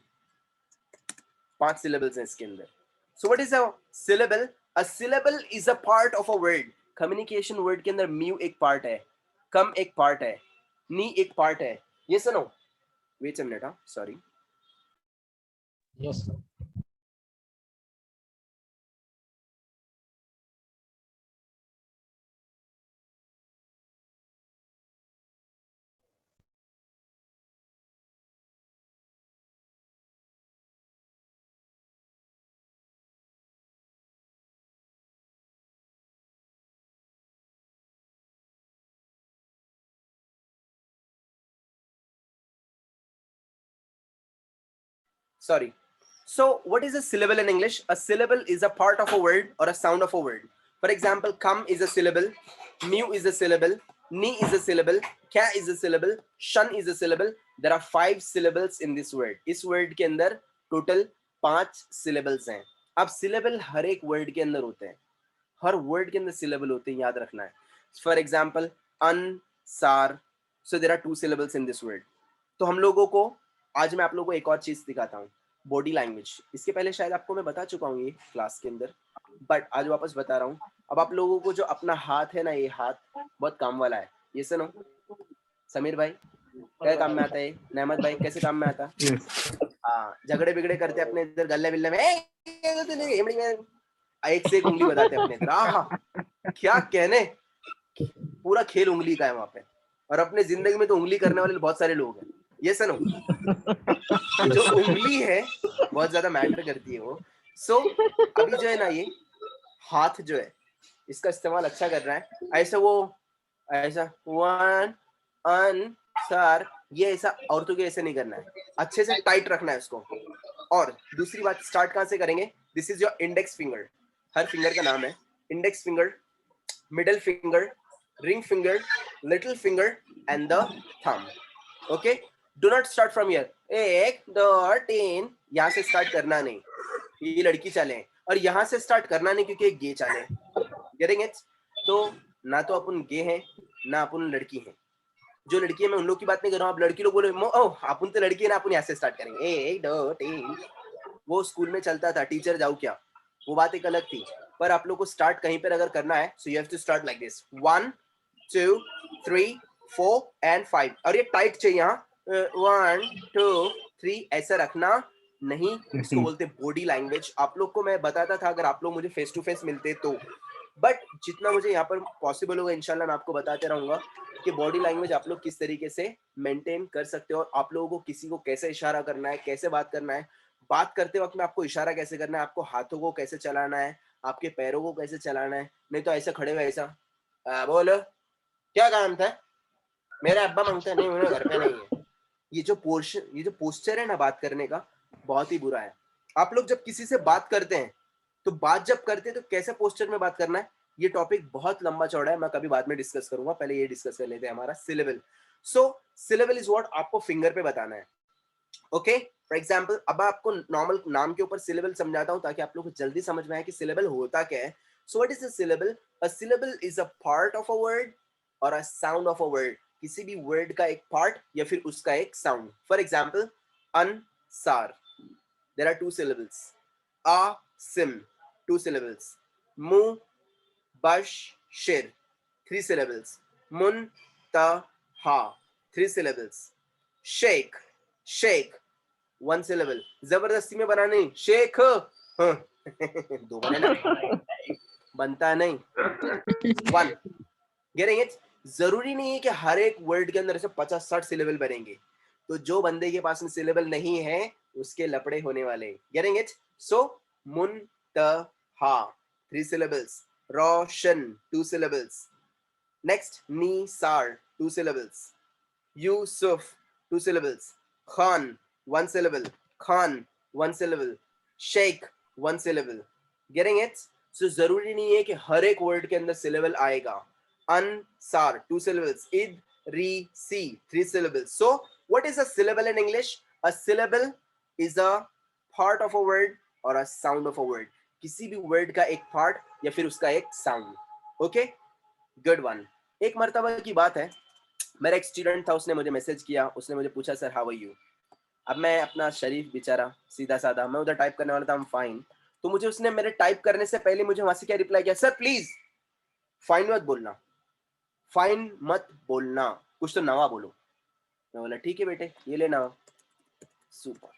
Speaker 1: 5 syllables हैं इसके अंदर. So what is a syllable? A syllable is a part of a word. Communication word के अंदर mu एक part है, come एक part है, ni एक part है. Yes or no? Wait a minute, sorry.
Speaker 3: Yes, sir.
Speaker 1: Sorry. So what is a syllable in English? A syllable is a part of a word or a sound of a word. For example, come is a syllable, mu is a syllable, ni is a syllable, kya is a syllable, shun is a syllable. There are 5 syllables in this word. इस word के अंदर total 5 syllables हैं. अब syllable हर एक word के अंदर होते हैं, हर word के अंदर syllable होते हैं, याद रखना है. For example, an, sar. So there are 2 syllables in this word. तो हम लोगों को आज मैं आप लोगों को एक और चीज दिखाता हूँ, बॉडी लैंग्वेज. इसके पहले शायद आपको मैं बता चुका हूँ ये क्लास के अंदर, बट आज वापस बता रहा हूँ. अब आप लोगों को जो अपना हाथ है ना, ये हाथ बहुत काम वाला है. ये सुनो, समीर भाई क्या काम में आता है? नेमत भाई कैसे काम में आता है? हाँ, झगड़े बिगड़े करते अपने इधर गल्ले बिल्ले में, एक से एक उंगली बताते अपने इधर. क्या कहने, पूरा खेल उंगली का है वहां पे. और अपने जिंदगी में तो उंगली करने वाले बहुत सारे लोग हैं. ये सुनो, जो उंगली है बहुत ज्यादा मैटर करती है वो. सो अभी जो है ना, ये हाथ जो है इसका इस्तेमाल अच्छा कर रहा है. ऐसा वो ऐसा वन अन सर, ये ऐसा औरतों के ऐसे नहीं करना है, अच्छे से टाइट रखना है इसको. और दूसरी बात, स्टार्ट कहाँ से करेंगे? This is your index finger. Her finger का नाम है index finger, middle finger, ring finger, little finger and the thumb. Okay, do not start from here. 1 2 3 यहाँ से स्टार्ट करना नहीं, ये लड़की चाले हैं. और यहाँ से स्टार्ट करना नहीं क्योंकि गे चाले हैं. Getting it? तो ना तो अपन गे हैं ना अपन लड़की हैं. जो लड़की है मैं उन लोग की बात नहीं कर रहा हूँ. आप लड़की लोग बोले अपन तो लड़की है ना, अपन यहाँ से स्टार्ट करेंगे 1 2 3. वो स्कूल में चलता था, टीचर जाओ क्या, वो बात एक अलग थी. पर आप लोग को स्टार्ट कहीं पर अगर करना है, so you have to start like this, 1 2 3 4 and 5. और ये टाइट चाहिए यहाँ, 1 2 3 ऐसा रखना नहीं. इसको बोलते बॉडी लैंग्वेज. आप लोग को मैं बताता था अगर आप लोग मुझे फेस टू फेस मिलते तो, बट जितना मुझे यहाँ पर पॉसिबल होगा इंशाल्लाह मैं आपको बताते रहूंगा कि बॉडी लैंग्वेज आप लोग किस तरीके से मेंटेन कर सकते हो, और आप लोगों को किसी को कैसे इशारा करना है, कैसे बात करना है, बात करते वक्त में आपको इशारा कैसे करना है, आपको हाथों को कैसे चलाना है, आपके पैरों को कैसे चलाना है. नहीं तो ऐसे खड़े हुए ऐसा बोलो क्या काम था, मेरा अब्बा मांगता नहीं, मेरे घर पे नहीं है. ये जो पोस्चर है ना बात करने का, बहुत ही बुरा है. आप लोग जब किसी से बात करते हैं तो बात जब करते हैं तो कैसे पोस्चर में बात करना है, ये टॉपिक बहुत लंबा चौड़ा है, मैं कभी बाद में डिस्कस करूंगा. पहले ये डिस्कस कर लेते हैं हमारा syllable. So syllable is what आपको फिंगर पे बताना है. ओके, फॉर एग्जांपल अब आपको नॉर्मल नाम के ऊपर सिलेबल समझाता हूं ताकि आप लोग को जल्दी समझ में आए कि सिलेबल होता क्या है. So what is a syllable? A syllable is a part of a word और a sound of a word. किसी भी वर्ड का एक पार्ट या फिर उसका एक sound. For example Ansar, there are 2 syllables. Asim, 2 syllables. Mubashshir, 3 syllables. Muntaha, 3 syllables. Sheikh, Sheikh, 1 syllable. जबरदस्ती में बना नहीं, शेख 2 बने ना, बनता नहीं. 1. Getting it? जरूरी नहीं है कि हर एक वर्ड के अंदर ऐसे 50-60 सिलेबल बनेंगे. तो जो बंदे के पास में सिलेबल नहीं है उसके लपड़े होने वाले. Getting it? So Muntaha 3 syllables. Roshan, 2 syllables. Next, Nisar, 2 syllables. Yusuf, 2 syllables. Khan, 1 syllable. Khan, 1 syllable. Sheikh, 1 syllable. Getting it? So जरूरी नहीं है कि हर एक वर्ड के अंदर syllable आएगा. Ansar, 2 syllables. Idrisi, 3 syllables. So what is a syllable in English? A syllable is a part of a word or a sound of a word. किसी भी word का एक part या फिर उसका एक sound. Okay? Good one. एक मर्तबा की बात है, मेरा एक स्टूडेंट था, उसने मुझे मैसेज किया, उसने मुझे पूछा सर हाउ आर यू. अब मैं अपना शरीफ बेचारा सीधा साधा, मैं उधर टाइप करने वाला था, I'm fine. तो मुझे उसने मेरे टाइप करने से पहले मुझे वहां से क्या रिप्लाई किया, सर प्लीज फाइन मत बोलना, फाइन मत बोलना, कुछ तो नवा बोलो. मैं बोला ठीक है बेटे, ये ले नवा. सुपर.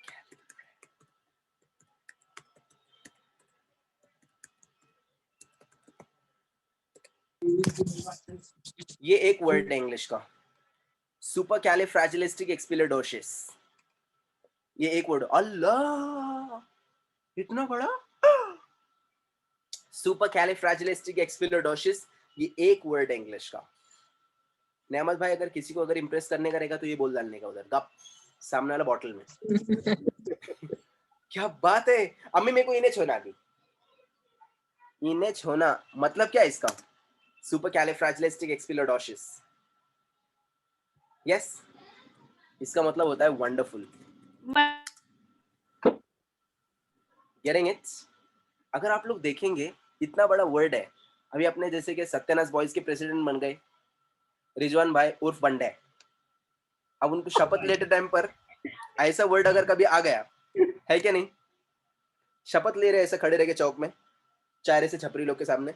Speaker 1: ये एक वर्ड है इंग्लिश का, सुपर कैलिफ्रैजिलिस्टिक एक्सपिलिडोशिस. ये एक वर्ड, अल्लाह इतना बड़ा, सुपर कैलिफ्रैजिलिस्टिक एक्सपिलिडोशिस, ये एक वर्ड है इंग्लिश का. नेमत भाई अगर किसी को अगर इंप्रेस करने का रहेगा तो ये बोल डालने का उधर गप सामने वाला बॉटल में. क्या बात है अम्मी, मेरे को इन्हें छोना दी. इन्हें छोना मतलब क्या है इसका? सुपर कैलिफ्रैजिलिस्टिक एक्सपिलिडोशिस. यस, इसका मतलब होता है वंडरफुल. Getting it? अगर आप लोग देखेंगे इतना बड़ा वर्ड है. अभी अपने जैसे कि सत्यानाश बॉयज के प्रेसिडेंट बन गए रिजवान भाई उर्फ बंडे. अब उनको शपथ लेते टाइम पर ऐसा वर्ड अगर कभी आ गया है क्या नहीं, शपथ ले रहे ऐसे खड़े रह के चौक में चारे से छपरी लोग के सामने,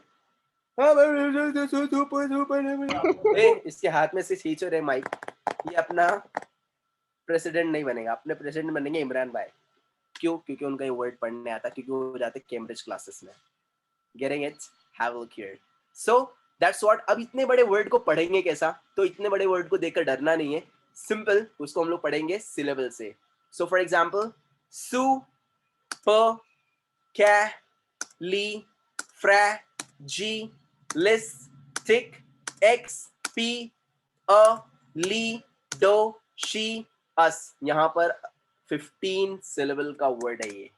Speaker 1: इसके हाथ में से खींचो रे माइक, ये अपना प्रेसिडेंट नहीं बनेगा, अपने प्रेसिडेंट बनेंगे इमरान भाई. क्यों? क्योंकि उनका ये वर्ड पढ़ने आता, क्योंकि वो जाते कैम्ब्रिज क्लासेस में. Getting it? Have a look here. So that's what. अब इतने बड़े वर्ड को पढ़ेंगे कैसा? तो इतने बड़े वर्ड को देखकर डरना नहीं है, सिंपल उसको हम लोग पढ़ेंगे सिलेबल से. So for example, supercalifragilisticexpialidocious. यहाँ पर 15 syllable का वर्ड है ये.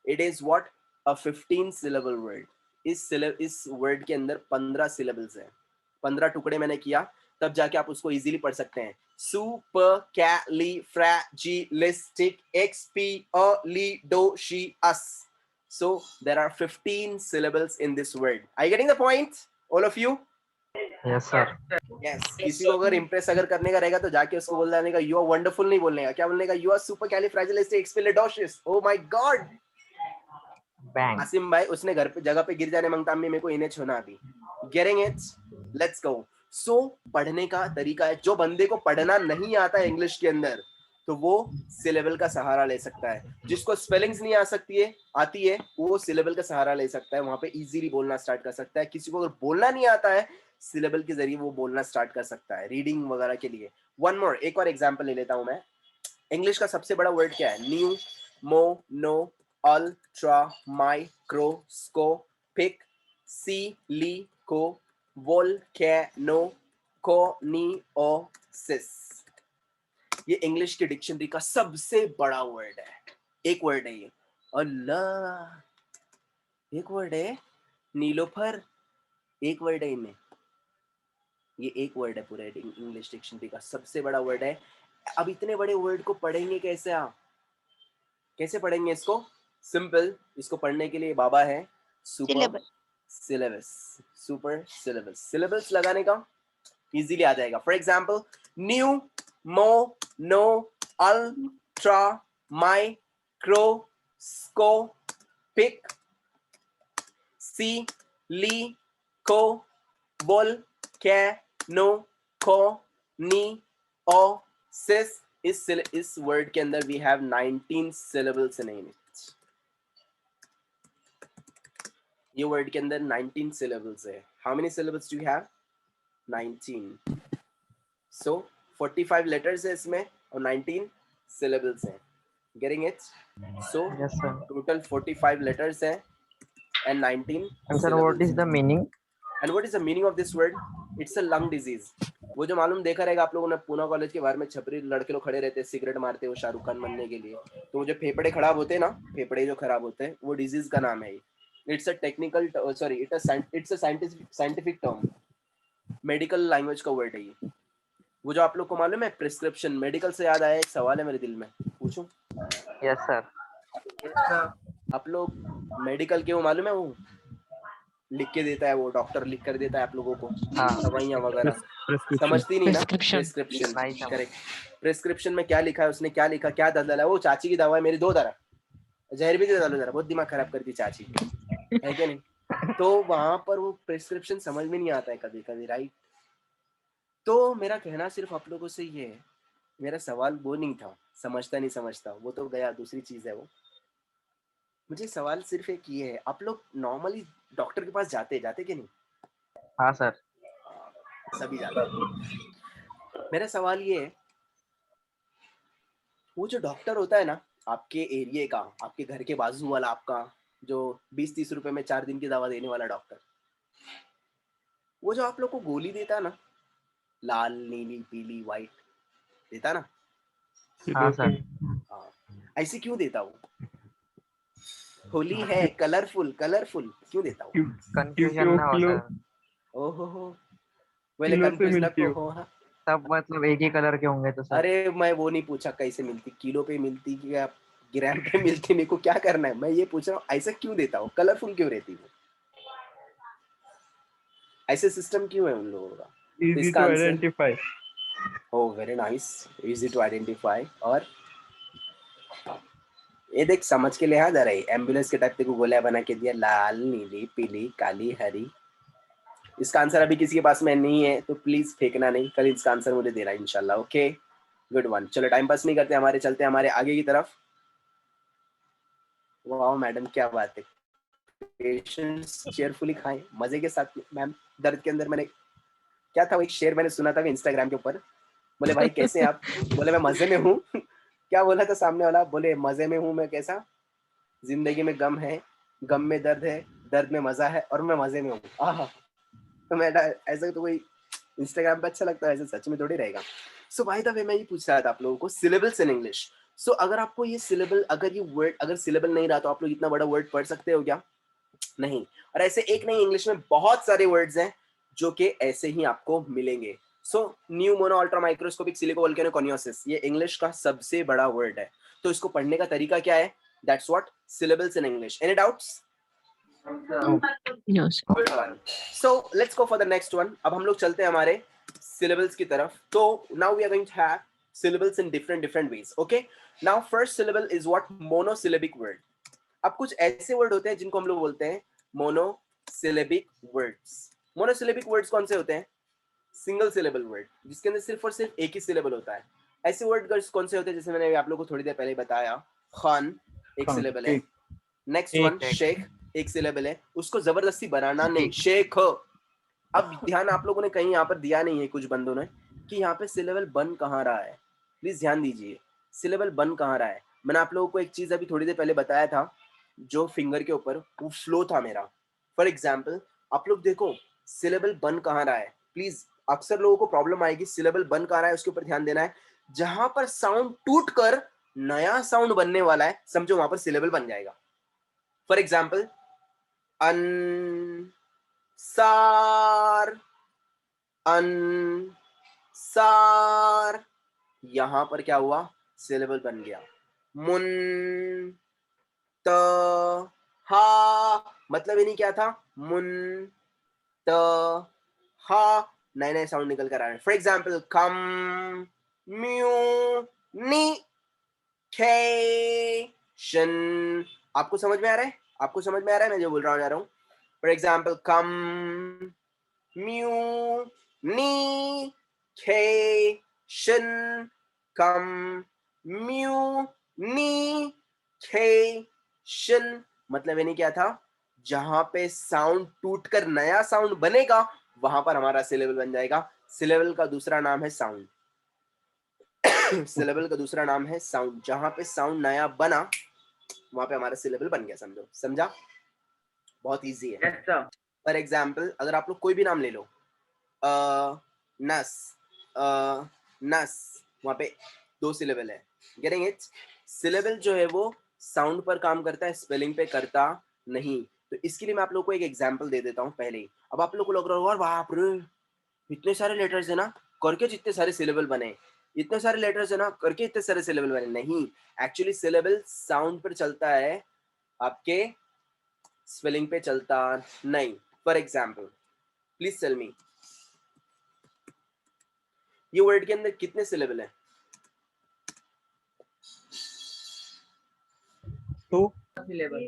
Speaker 1: It is what? A 15 syllable word. इस वर्ड के अंदर 15 syllables हैं. 15 टुकड़े मैंने किया, तब जाके आप उसको इजीली पढ़ सकते हैं. Supercalifragilisticexpialidocious. So there are 15 syllables in this word. Are you getting the point, all of you?
Speaker 4: Yes, sir.
Speaker 1: Yes. किसी को अगर impress अगर करने का रहेगा तो जाके उसको बोल देने का you are wonderful नहीं बोलने का, क्या बोलने का? You are supercalifragilisticexpialidocious. Oh my God.
Speaker 4: Bang.
Speaker 1: Asim भाई उसने घर पे जगह पे गिर जाने मांगता, मेरे को इन्हें छूना अभी. Getting it? Let's go. So पढ़ने का तरीका है, जो बंदे को पढ़ना नहीं आता है इंग्लिश के अंदर तो वो सिलेबल का सहारा ले सकता है. जिसको स्पेलिंग्स नहीं आती है वो सिलेबल का सहारा ले सकता है, वहां पे इजीली बोलना स्टार्ट कर सकता है. किसी को अगर बोलना नहीं आता है सिलेबल के जरिए वो बोलना स्टार्ट कर सकता है रीडिंग वगैरह के लिए. वन मोर, एक और एग्जांपल ले लेता हूं मैं. इंग्लिश का सबसे बड़ा वर्ड क्या है? न्यू मो नो अल्ट्रा माइक्रोस्कोपिक सी ली को वोल्केनो कोनिओसिस. ये इंग्लिश की डिक्शनरी का सबसे बड़ा वर्ड है. एक वर्ड है ये. अल्लाह, एक वर्ड है. नीलोफर, एक वर्ड है इनमें. ये एक वर्ड है पूरे इंग्लिश डिक्शनरी का, सबसे बड़ा वर्ड है. अब इतने बड़े वर्ड को पढ़ेंगे कैसे आप? कैसे पढ़ेंगे इसको? सिंपल, इसको पढ़ने के लिए बाबा है super syllables. Super syllables, syllables लगाने का इजीली आ जाएगा. For example, pneumonoultramicroscopicsilicovolcanoconiosis. इस वर्ड के अंदर we have 19 syllables in it. ये वर्ड के अंदर 19 syllables है. How many syllables do you have? 19. So 45 letters है इसमें और 19 syllables हैं. Getting it? So
Speaker 4: Yes, sir.
Speaker 1: total 45 letters हैं and 19
Speaker 4: And sir, what is the meaning?
Speaker 1: And what is the meaning of this word? It's a lung disease. वो जो मालूम देखा रहेगा आप लोगों ने पूना कॉलेज के बाहर में छपरी लड़के लोग खड़े रहते हैं सिगरेट मारते हैं वो शाहरुख खान बनने के लिए, तो वो जो फेफड़े खराब होते हैं ना, फेफड़े जो खराब होते हैं वो डिजीज का नाम है. It's a technical sorry it's a scientific term, medical language का वर्ड है ये. वो जो आप लोग को मालूम है प्रिस्क्रिप्शन, मेडिकल से याद आया एक सवाल है मेरे दिल में, पूछूं?
Speaker 4: Yes sir.
Speaker 1: आप लोग मेडिकल के वो मालूम है, वो लिख के देता है, वो डॉक्टर लिख कर देता है आप लोगों को दवाइयाँ वगैरह, समझती नहीं ना? Prescription, correct. प्रिस्क्रिप्शन में क्या लिखा है, उसने क्या लिखा, क्या डाला, वो चाची की दवा है मेरी 2 तरह, जहर भी दे डालो जरा, बहुत दिमाग खराब करती चाची है क्या नहीं? तो वहां पर वो प्रिस्क्रिप्शन समझ में नहीं आता है कभी कभी, राइट? तो मेरा कहना सिर्फ आप लोगों से ये है, मेरा सवाल वो नहीं था समझता नहीं समझता, वो तो गया, दूसरी चीज है वो. मुझे सवाल सिर्फ एक ये है, आप लोग नॉर्मली डॉक्टर के पास जाते कि नहीं?
Speaker 4: हाँ सर.
Speaker 1: सभी जाते हैं. मेरा सवाल ये है, वो जो डॉक्टर होता है ना आपके एरिया का, आपके घर के बाजू वाला, आपका जो 20-30 रुपए में 4 दिन की दवा देने वाला डॉक्टर, वो जो आप लोग को गोली देता है ना, लाल नीली पीली वाइट देता ना,
Speaker 4: हाँ सर.
Speaker 1: हाँ, ऐसे क्यों देता वो? होली है, कलरफुल क्यों देता वो?
Speaker 4: कंफ्यूजन ना हो सर.
Speaker 1: ओहो वेल कंफ्यूज ना हो. हाँ.
Speaker 4: सब मतलब एक ही कलर के होंगे तो सर.
Speaker 1: अरे मैं वो नहीं पूछा कैसे मिलती, किलो पे मिलती कि या ग्राम पे मिलती, मेरे को क्या करना है, मैं ये पूछ रहा हूँ ऐसा क्यों देता हो, कलरफुल क्यों रहती वो, ऐसे सिस्टम क्यों है उन लोगों का?
Speaker 2: Easy to identify.
Speaker 1: Oh very nice, easy to identify. और ये देख समझ के ले, हाँ जरा एम्बुलेंस के टाइप को गोलियां बना के दिया, लाल नीली पीली काली हरी. इसका आंसर अभी किसी के पास में नहीं है तो प्लीज फेंकना नहीं, कल इसका आंसर मुझे देना इंशाल्लाह. Okay good one. चलो टाइम पास नहीं करते, हमारे चलते हमारे आगे की तरफ. वाह मैडम क्या बात है, पेशेंस चेयरफुली खाएं मजे के साथ. मैम दर्द के अंदर मैंने क्या था, वो एक शेर मैंने सुना था इंस्टाग्राम के ऊपर, बोले भाई कैसे आप, बोले मैं मजे में हूँ. क्या बोला था सामने वाला, बोले मजे में हूँ मैं, कैसा जिंदगी में गम है, गम में दर्द है, दर्द में मजा है और मैं मजे में हूँ. आहा, तो मैं ऐसा तो कोई इंस्टाग्राम पे अच्छा लगता है, ऐसे सच में थोड़ी रहेगा. सो बाय द वे मैं ये पूछ रहा था आप लोगों को सिलेबल्स इन इंग्लिश. सो अगर आपको ये सिलेबल, अगर ये वर्ड, अगर सिलेबल नहीं रहा तो आप लोग इतना बड़ा वर्ड पढ़ सकते हो क्या? नहीं. और ऐसे एक नहीं, इंग्लिश में बहुत सारे वर्ड्स हैं जो कि ऐसे ही आपको मिलेंगे. So pneumonoultramicroscopicsilicovolcanoconiosis, ये इंग्लिश का सबसे बड़ा वर्ड है. तो इसको पढ़ने का तरीका क्या है? That's what syllables in English. Any doubts?
Speaker 6: No, sir.
Speaker 1: So let's go for the next one. अब हम लोग चलते हैं हमारे syllables की तरफ. तो now we are going to have syllables in different ways. Okay. Now first syllable is what? Monosyllabic word. अब कुछ ऐसे word होते हैं जिनको हम लोग बोलते हैं monosyllabic words. Monosyllabic words कौन से होते हैं? Single syllable word, जिसके अंदर सिर्फ और सिर्फ एक ही syllable होता है. ऐसे word कौन से होते हैं जैसे मैंने आप लोगों को थोड़ी देर पहले बताया, खान एक syllable है. नेक्स्ट वन शेख एक सिलेबल है, उसको जबरदस्ती बनाना नहीं, शेख. अब ध्यान आप लोगों ने कहीं यहाँ पर दिया नहीं है कुछ बंदों ने कि यहाँ पे सिलेबल बन कहाँ रहा है, प्लीज ध्यान दीजिए. सिलेबल बन कहाँ रहा है? मैंने आप लोगों को एक चीज अभी थोड़ी देर पहले बताया था, जो फिंगर के ऊपर वो फ्लो था मेरा. फॉर एग्जाम्पल आप लोग देखो सिलेबल बन कहाँ रहा है. प्लीज अक्सर लोगों को प्रॉब्लम आएगी, सिलेबल बन कहाँ रहा है उसके ऊपर ध्यान देना है. जहां पर साउंड टूट कर नया साउंड बनने वाला है, समझो वहां पर सिलेबल बन जाएगा. फॉर एग्जाम्पल अनसार, अनसार, यहां पर क्या हुआ? सिलेबल बन गया. मुन त हा, मतलब ये नहीं क्या था? मुन त हा, नए नए साउंड निकल कर आ रहे हैं. फॉर एग्जाम्पल कम म्यू नी शन. आपको समझ में आ रहा है? आपको समझ में आ रहा है मैं जो बोल रहा हूँ, जा रहा हूँ. फॉर एग्जाम्पल कम म्यूनिकेशन, कम म्यूनिकेशन, मतलब ये नहीं क्या था? जहां पे साउंड टूटकर नया साउंड बनेगा वहां पर हमारा सिलेबल बन जाएगा. सिलेबल का दूसरा नाम है साउंड. सिलेबल का दूसरा नाम है साउंड. जहां पे साउंड नया बना वहां पे हमारा सिलेबल बन गया, समझो, समझा? बहुत इजी है.
Speaker 5: Yes, sir.
Speaker 1: फॉर एग्जाम्पल अगर आप लोग कोई भी नाम ले लो, नस, नस, वहाँ पे 2 सिलेबल है. Getting it? सिलेबल जो है वो साउंड पर काम करता है, स्पेलिंग पे करता नहीं. तो इसके लिए मैं आप लोग को एक एग्जाम्पल दे देता हूँ पहले ही. अब आप लोग को लग रहा होगा बाप रे इतने सारे लेटर्स है ना, करके जितने सारे सिलेबल बने, इतने सारे लेटर्स है ना, करके इतने सारे सिलेबल बने. नहीं, एक्चुअली सिलेबल साउंड पर चलता है, आपके स्पेलिंग पे चलता नहीं. For example please tell me, ये वर्ड के अंदर कितने सिलेबल है?
Speaker 9: 2
Speaker 5: Syllable.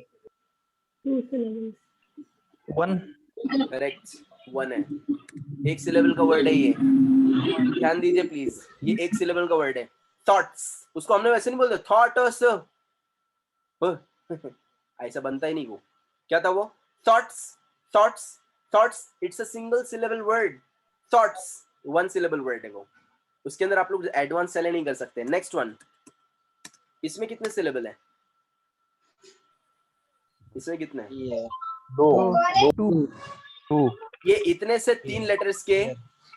Speaker 9: 1
Speaker 1: करेक्ट, 1 है. एक सिलेबल का वर्ड है ये, ध्यान दीजिए प्लीज. ये एक सिलेबल का वर्ड है. थॉट्स, उसको हमने वैसे नहीं बोलते थॉट्स, ऐसा बनता ही नहीं. वो क्या था? वो thoughts, thoughts, thoughts. It's a single syllable word. Thoughts 1 syllable word है वो. उसके अंदर आप लोग एडवांस चले नहीं कर सकते. नेक्स्ट वन, इसमें कितने सिलेबल है? इसमें कितने हैं?
Speaker 3: 2.
Speaker 1: ये इतने से 3 लेटर्स के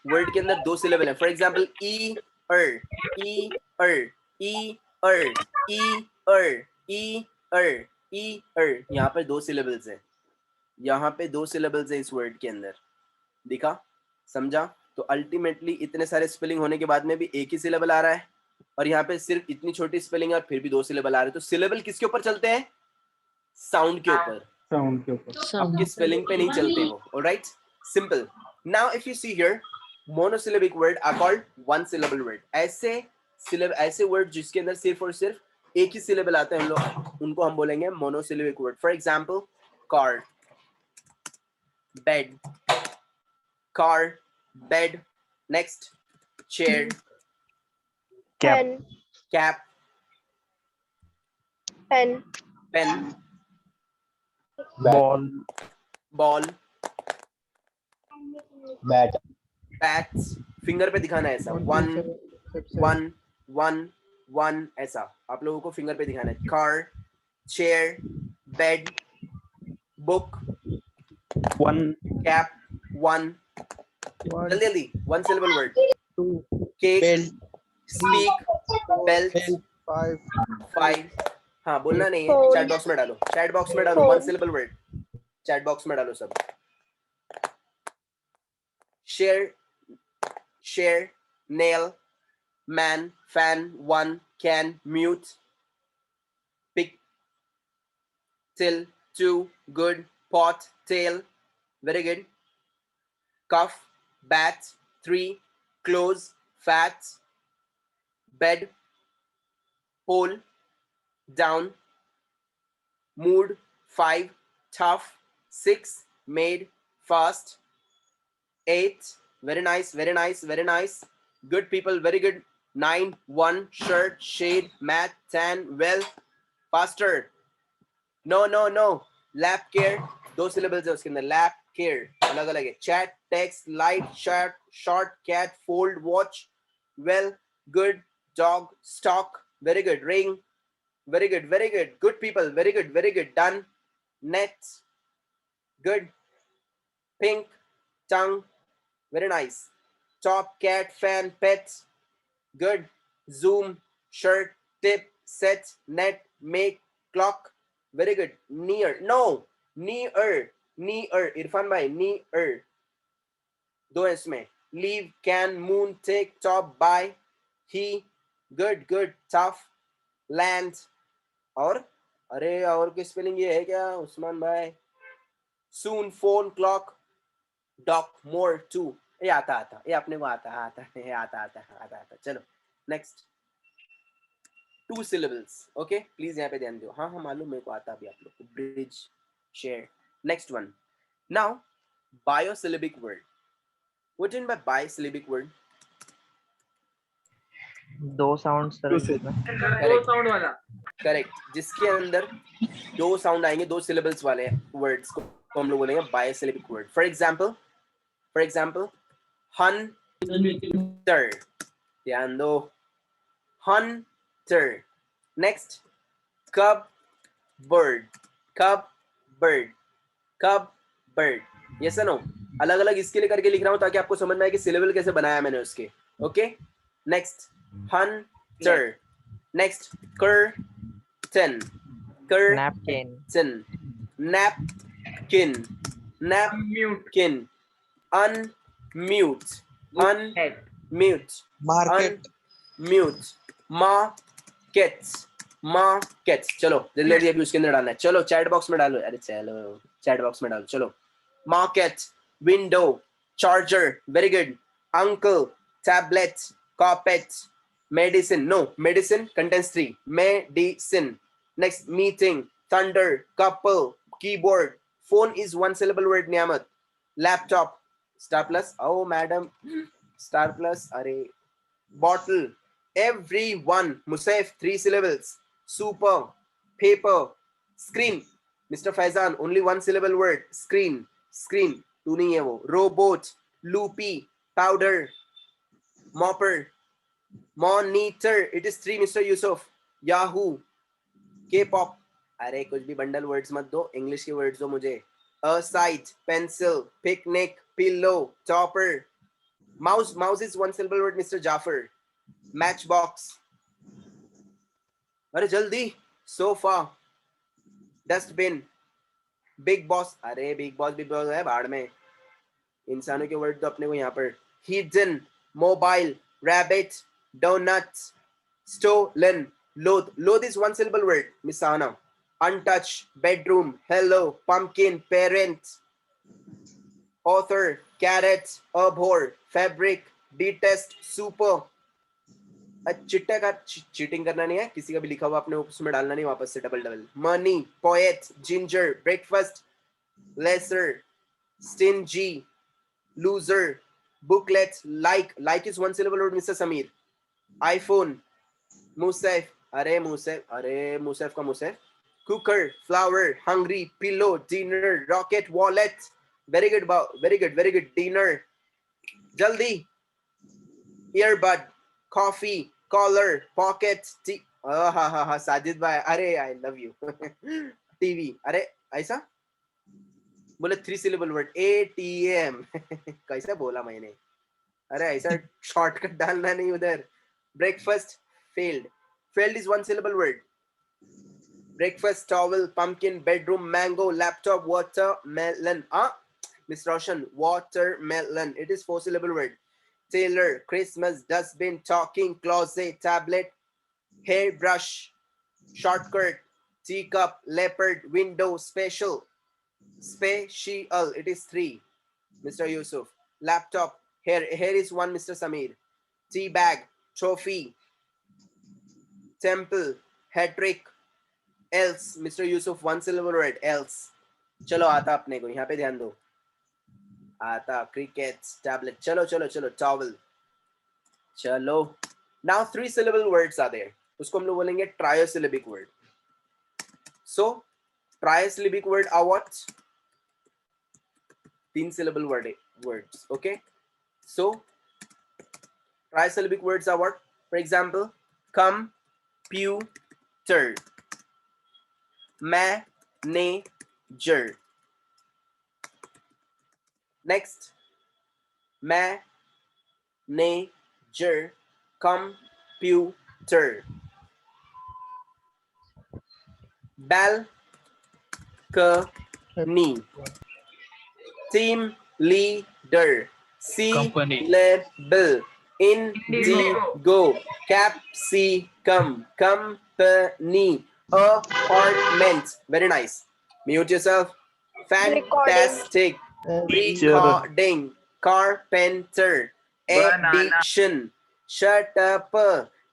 Speaker 1: वर्ड के अंदर 2 सिलेबल है. फॉर एग्जाम्पल ई अर, ई अर, ई अर, ई अर, ई अर, ई अर. यहाँ पे 2 सिलेबल्स है. यहाँ पे 2 सिलेबल्स है इस वर्ड के अंदर. दिखा? समझा? तो अल्टीमेटली इतने सारे स्पेलिंग होने के बाद में भी एक ही सिलेबल आ रहा है, और यहाँ पे सिर्फ इतनी छोटी स्पेलिंग है और फिर भी 2 सिलेबल आ रहे हैं. तो सिलेबल किसके ऊपर चलते हैं? साउंड के ऊपर,
Speaker 2: साउंड के ऊपर.
Speaker 1: आपकी स्पेलिंग पे नहीं चलते वो. Alright, simple. Now if you see here, monosyllabic word are called 1 syllable word. ऐसे वर्ड जिसके अंदर सिर्फ और सिर्फ एक ही सिलेबल आता है, हम लोग उनको हम बोलेंगे monosyllabic word. For example car, bed, car, bed. Next chair,
Speaker 9: Cap.
Speaker 1: Cap,
Speaker 7: Pen.
Speaker 1: Pen,
Speaker 9: Ball.
Speaker 1: Ball,
Speaker 3: Bat.
Speaker 1: Pats. Finger पे दिखाना है ऐसा, 1 1 1 1 ऐसा आप लोगों को फिंगर पे दिखाना है. Car, chair, bed, book,
Speaker 9: 1
Speaker 1: cap. 1 जल्दी जल्दी 1 syllable word. Cake, speak, belt. 5. हाँ बोलना नहीं है, चैट बॉक्स में डालो, चैट बॉक्स में डालो. 1 सिलेबल वर्ड चैट बॉक्स में डालो सब. Share, share, nail, man, fan, 1, can, mute, pick, till, 2, good, pot, tail, very good. Cuff, bat, 3, close, fat, bed, hole, down, mood, 5, tough, 6, made, fast, 8, very nice, very nice, very nice. Good people, very good. 9, 1, shirt, shade, mat, tan, well, faster. No, no, no. Lap care, 2 syllables है उसके अंदर. Lap care अलग अलग है. Chat, text, light, short, cat, fold, watch, well, good, dog, stock, very good. Ring, very good, very good. Good people, very good, very good. Done. Net, good. Pink, tongue, very nice. Top, cat, fan, pet, good. Zoom, shirt, tip, set, net, make, clock, very good. Near, no, near, Irfan bhai, near. 2 इसमें. Leave, can, moon, take, top, buy, he, good, good. Tough, land, और अरे और की spelling ये है क्या उस्मान भाई? Soon, phone, clock, dock, more, too. ये आता ये अपने को आता. चलो नेक्स्ट. 2 syllables. ओके प्लीज यहाँ पे ध्यान दो. हाँ मालूम मेरे को आता भी आप लोग को. Bridge, share. Next one. Now bisyllabic word. What do you mean by bisyllabic word?
Speaker 4: 2 sounds sir.
Speaker 5: दो साउंड वाला.
Speaker 1: करेक्ट, जिसके अंदर 2 साउंड आएंगे, 2 syllables वाले वर्ड्स को हम लोग बोलेंगे बायोसिलेबिक वर्ड. For example hunter. ध्यान दो. hunter. Next, cupboard. cupboard. Yes or no? अलग अलग इसके लिए करके लिख रहा हूँ ताकि आपको समझ में आए कि सिलेबल कैसे बनाया मैंने उसके. Okay, next hunter, next curtain,
Speaker 4: Napkin.
Speaker 1: napkin, napkin, unmute,
Speaker 5: Head.
Speaker 1: unmute, unmute, market. चलो जल्दी जल्दी अभी उसके अंदर डालना है. चलो चैट बॉक्स में डालो. अरे चलो चैट बॉक्स में डालो. चलो market, window, charger, very good, uncle, tablet, carpet, medicine, no, medicine contains 3, medicine. Next, meeting, thunder, couple, keyboard, phone is 1 syllable word. Niyamat, laptop, star plus, oh madam, star plus, are bottle, everyone, Musaf, 3 syllables, super, paper, screen, Mr. Faizan, only 1 syllable word, screen, screen, तू नहीं है वो. Robot, loopy, powder, mopper, monitor, it is 3, Mr. Yusuf. Yahoo, K-pop, अरे कुछ भी bundle words मत दो, English के वर्ड्स दो मुझे. A site, pencil, picnic, pillow, topper, mouse, mouse is 1 syllable word, Mr. Jaffer. Matchbox, अरे जल्दी. Sofa, dustbin, बिग बॉस, अरे बिग बॉस है बाढ़ में. इंसानों के वर्ड तो अपने को यहाँ पर. Hidden, mobile, rabbit, donut, stolen, loth, loth is 1 syllable word, miss Sana. Untouch, bedroom, hello, pumpkin, parent, author, carrot, abhor, fabric, detest, super. चिट्टा का चीटिंग करना नहीं है, किसी का भी लिखा हुआ अपने उसमें डालना नहीं वापस से double double. Money, poet, ginger, breakfast, lesser, stingy, loser, booklet, like, like is 1 syllable word, mister Sameer. IPhone, Musaif, अरे मुसैफ का Musaif. Cooker, flower, hungry, pillow, dinner, rocket, wallet, very good very good very good. Dinner, जल्दी. Earbud, coffee, collar, pocket, हाँ साजिद भाई, अरे I love you. TV, अरे ऐसा बोले 3 syllable word, ATM. कैसा बोला मैंने, अरे ऐसा शॉर्टकट डालना नहीं उधर. Breakfast, failed, failed is 1 syllable word. Breakfast, towel, pumpkin, bedroom, mango, laptop, watermelon. Miss Roshan, watermelon, it is 4 syllable word. Tailor, Christmas, dustbin, talking, closet, tablet, hairbrush, shortcut, teacup, leopard, window, special, it is 3, Mr. Yusuf. Laptop, here is 1, Mr. Samir. Tea bag, trophy, temple, hat trick, else, Mr. Yusuf, 1 syllable word, else. चलो आता अपने को, यहाँ पे ध्यान दो. आता, cricket, tablet, चलो, towel, चलो. Now 3 syllable words are there. उसको हम लोग बोलेंगे trisyllabic word. So trisyllabic word are what? 3 syllable words. Okay. So trisyllabic words are what? For example, computer, manager. Next, manager, computer, balcony, team leader, C-level, indigo, capsicum, company, apartment. Very nice. Mute yourself. Fantastic. Recording, carpenter, addition, shut up,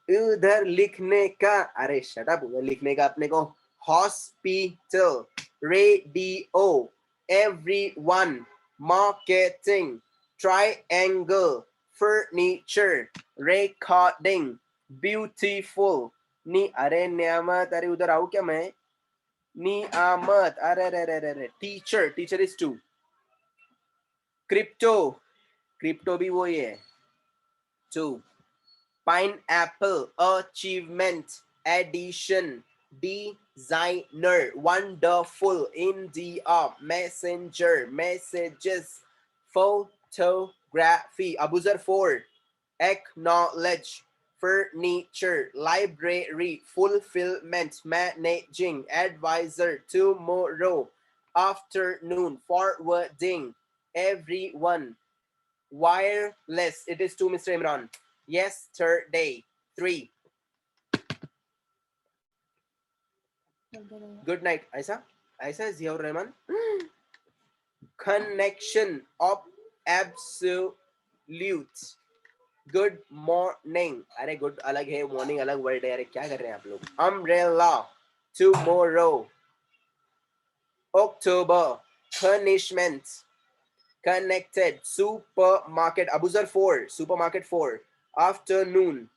Speaker 1: उधर लिखने का, अरे shut up, उधर लिखने का अपने को. Hospital, radio, everyone, marketing, triangle, furniture, recording, beautiful. नी अरे नियामत, अरे उधर आऊँ क्या मैं? नियामत, अरे teacher, teacher is 2. Crypto, crypto भी वही है, 2. Pineapple, achievement, addition, Designer, wonderful, India, messenger, messages, photography. Abuzar 4, acknowledge, furniture, library, fulfillment, managing, advisor, tomorrow, afternoon, forwarding, everyone, wireless. It is 2, Mr. Imran. Yesterday. 3. Good night. Aisa is Ziaur Rahman. Connection of absolute. Good morning. अरे good अलग है, morning अलग word है. अरे क्या कर रहे हैं आप लोग? Umbrella. Tomorrow. October. Punishment. Connected. Supermarket. Abuzar 4. Supermarket 4. Afternoon.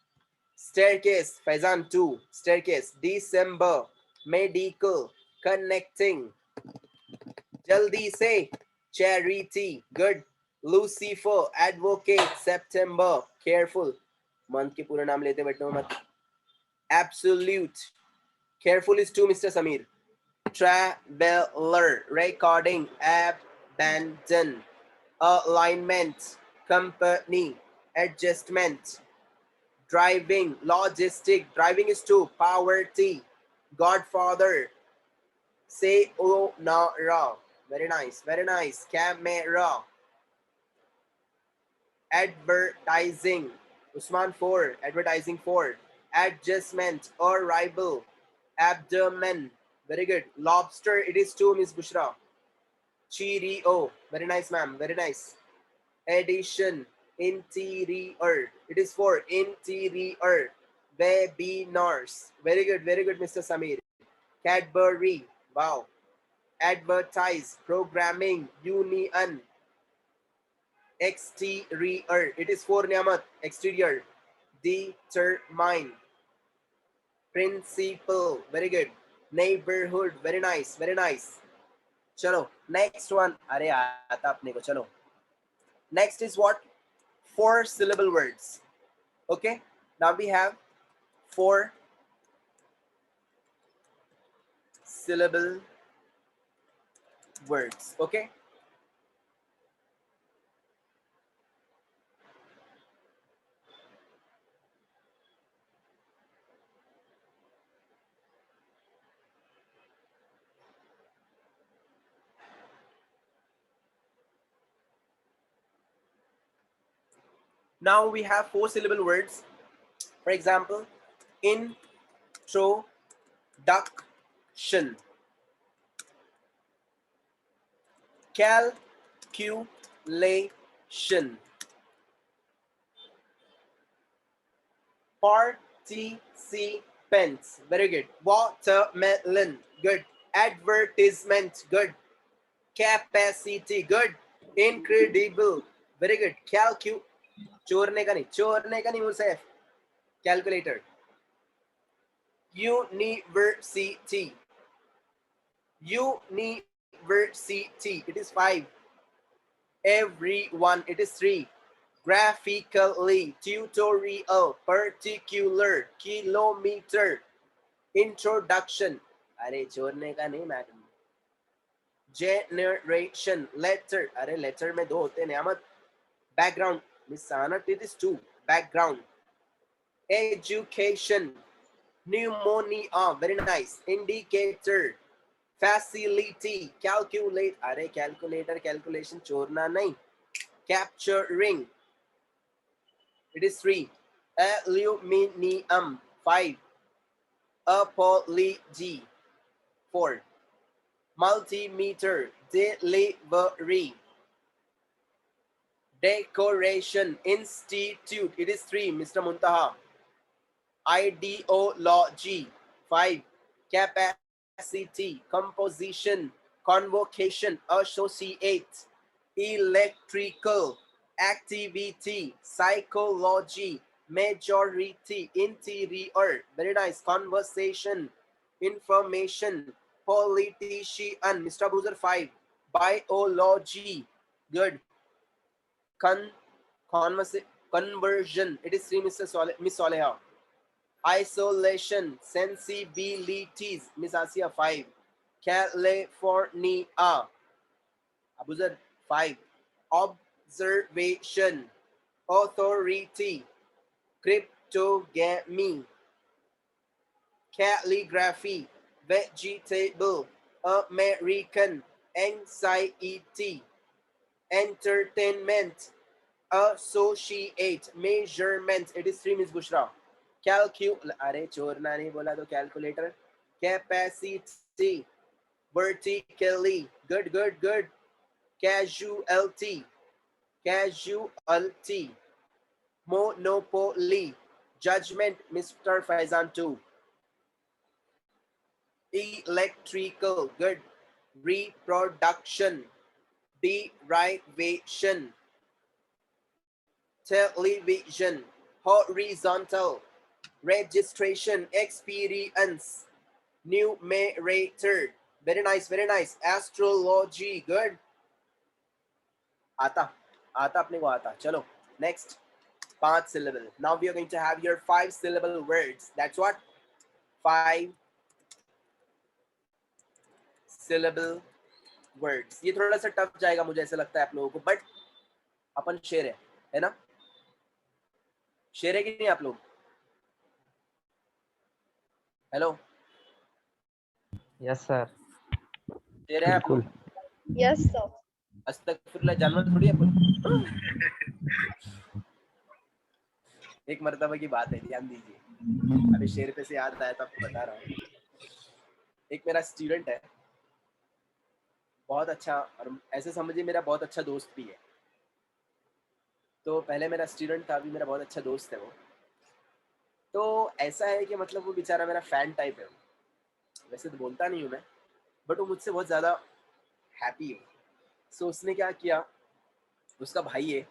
Speaker 1: Staircase. Faizan 2. Staircase. December. Medical. Connecting. Jaldi se. Charity. Good. Lucifer. Advocate. September. Careful. Month के पूरा नाम लेते बैठो मत. Absolute. Careful is 2, Mr. Samir. Traveler. Recording. Abandon. Alignment. Company. Adjustment. Driving. Logistic. Driving is 2. Poverty. Godfather. Say oh no ra. Very nice. Very nice. Camera. Advertising. Usman 4. Advertising 4. Adjustment. Arrival. Abdomen. Very good. Lobster. It is 2, Miss Bushra. Cheerio. Very nice, ma'am. Very nice. Addition. Interior. It is 4. Interior. Webinars. Very good, Mr. Samir. Cadbury. Wow. Advertise. Programming. Union. Exterior. It is 4, Niyamat. Exterior. Determine. Principal. Very good. Neighborhood. Very nice. Very nice. Chalo. Next one. Arey aata apne ko. Chalo. Next is what? 4 syllable words. Okay. Now we have 4 syllable words. Okay. Now we have 4 syllable words. For example, introduction, calculation, participants. Very good. Watermelon. Good. Advertisement. Good. Capacity. Good. Incredible. Very good. चोरने का नहीं मुसैफ. Calculator. University. It is 5. Everyone. It is 3. Graphically. Tutorial. Particular. Kilometer. Introduction. अरे चोरने का नहीं madam. Generation. Letter. अरे letter में 2 होते हैं नियामत. Background. Miss Sana, it is 2. Background. Education. Pneumonia. Very nice. Indicator. Facility. Calculate. Arey calculator, calculation. Chorna nahi. Capturing. It is 3. Aluminium. 5. Apology. 4. Multimeter. Delivery. Decoration. Institute. It is 3, Mr. Muntaha. Ideology. 5. Capacity. Composition. Convocation. Associate. Electrical. Activity. Psychology. Majority. Interior. Very nice. Conversation. Information. Politician. Mr. Boozer 5. Biology. Good. Conversion. It is 3, Miss Soleha. isolation, sensibilities, Miss Asia 5, California, Abuzar 5, observation, authority, cryptogamy, calligraphy, vegetable, American, anxiety, entertainment, associate, measurement. It is 3, Miss Bushra. अरे चोरना नहीं बोला तो calculator. Capacity, vertically, good. Casualty, monopoly, judgment, Mr. Faizan 2. Electrical, good. Reproduction, derivation, television, horizontal, registration, experience, numerator. Very nice. Astrology, good. आता अपने को आता. चलो next. 5 syllable. Now we are going to have your 5 syllable words. That's what? 5 syllable words. ये थोड़ा सा tough जाएगा मुझे ऐसा लगता है आप लोगों को, बट अपन शेर है ना? शेर है कि नहीं आप लोग? Hello,
Speaker 4: Yes, sir.
Speaker 1: शेर है आप लोग?
Speaker 10: Yes, sir.
Speaker 1: अस्तगफिरुल्लाह, जानवर थोड़ी है अपन. एक मर्तबा की बात है, ध्यान दीजिए. अभी शेर पे से याद आया तो आपको बता रहा हूँ. एक मेरा स्टूडेंट है, बहुत अच्छा, और ऐसे समझिए मेरा बहुत अच्छा दोस्त भी है. तो पहले मेरा स्टूडेंट था, अभी मेरा बहुत अच्छा दोस्त है वो. तो ऐसा है कि मतलब वो बेचारा मेरा फैन टाइप है. वैसे तो बोलता नहीं हूँ मैं, बट वो मुझसे बहुत ज़्यादा हैप्पी है. सो उसने क्या किया, उसका भाई है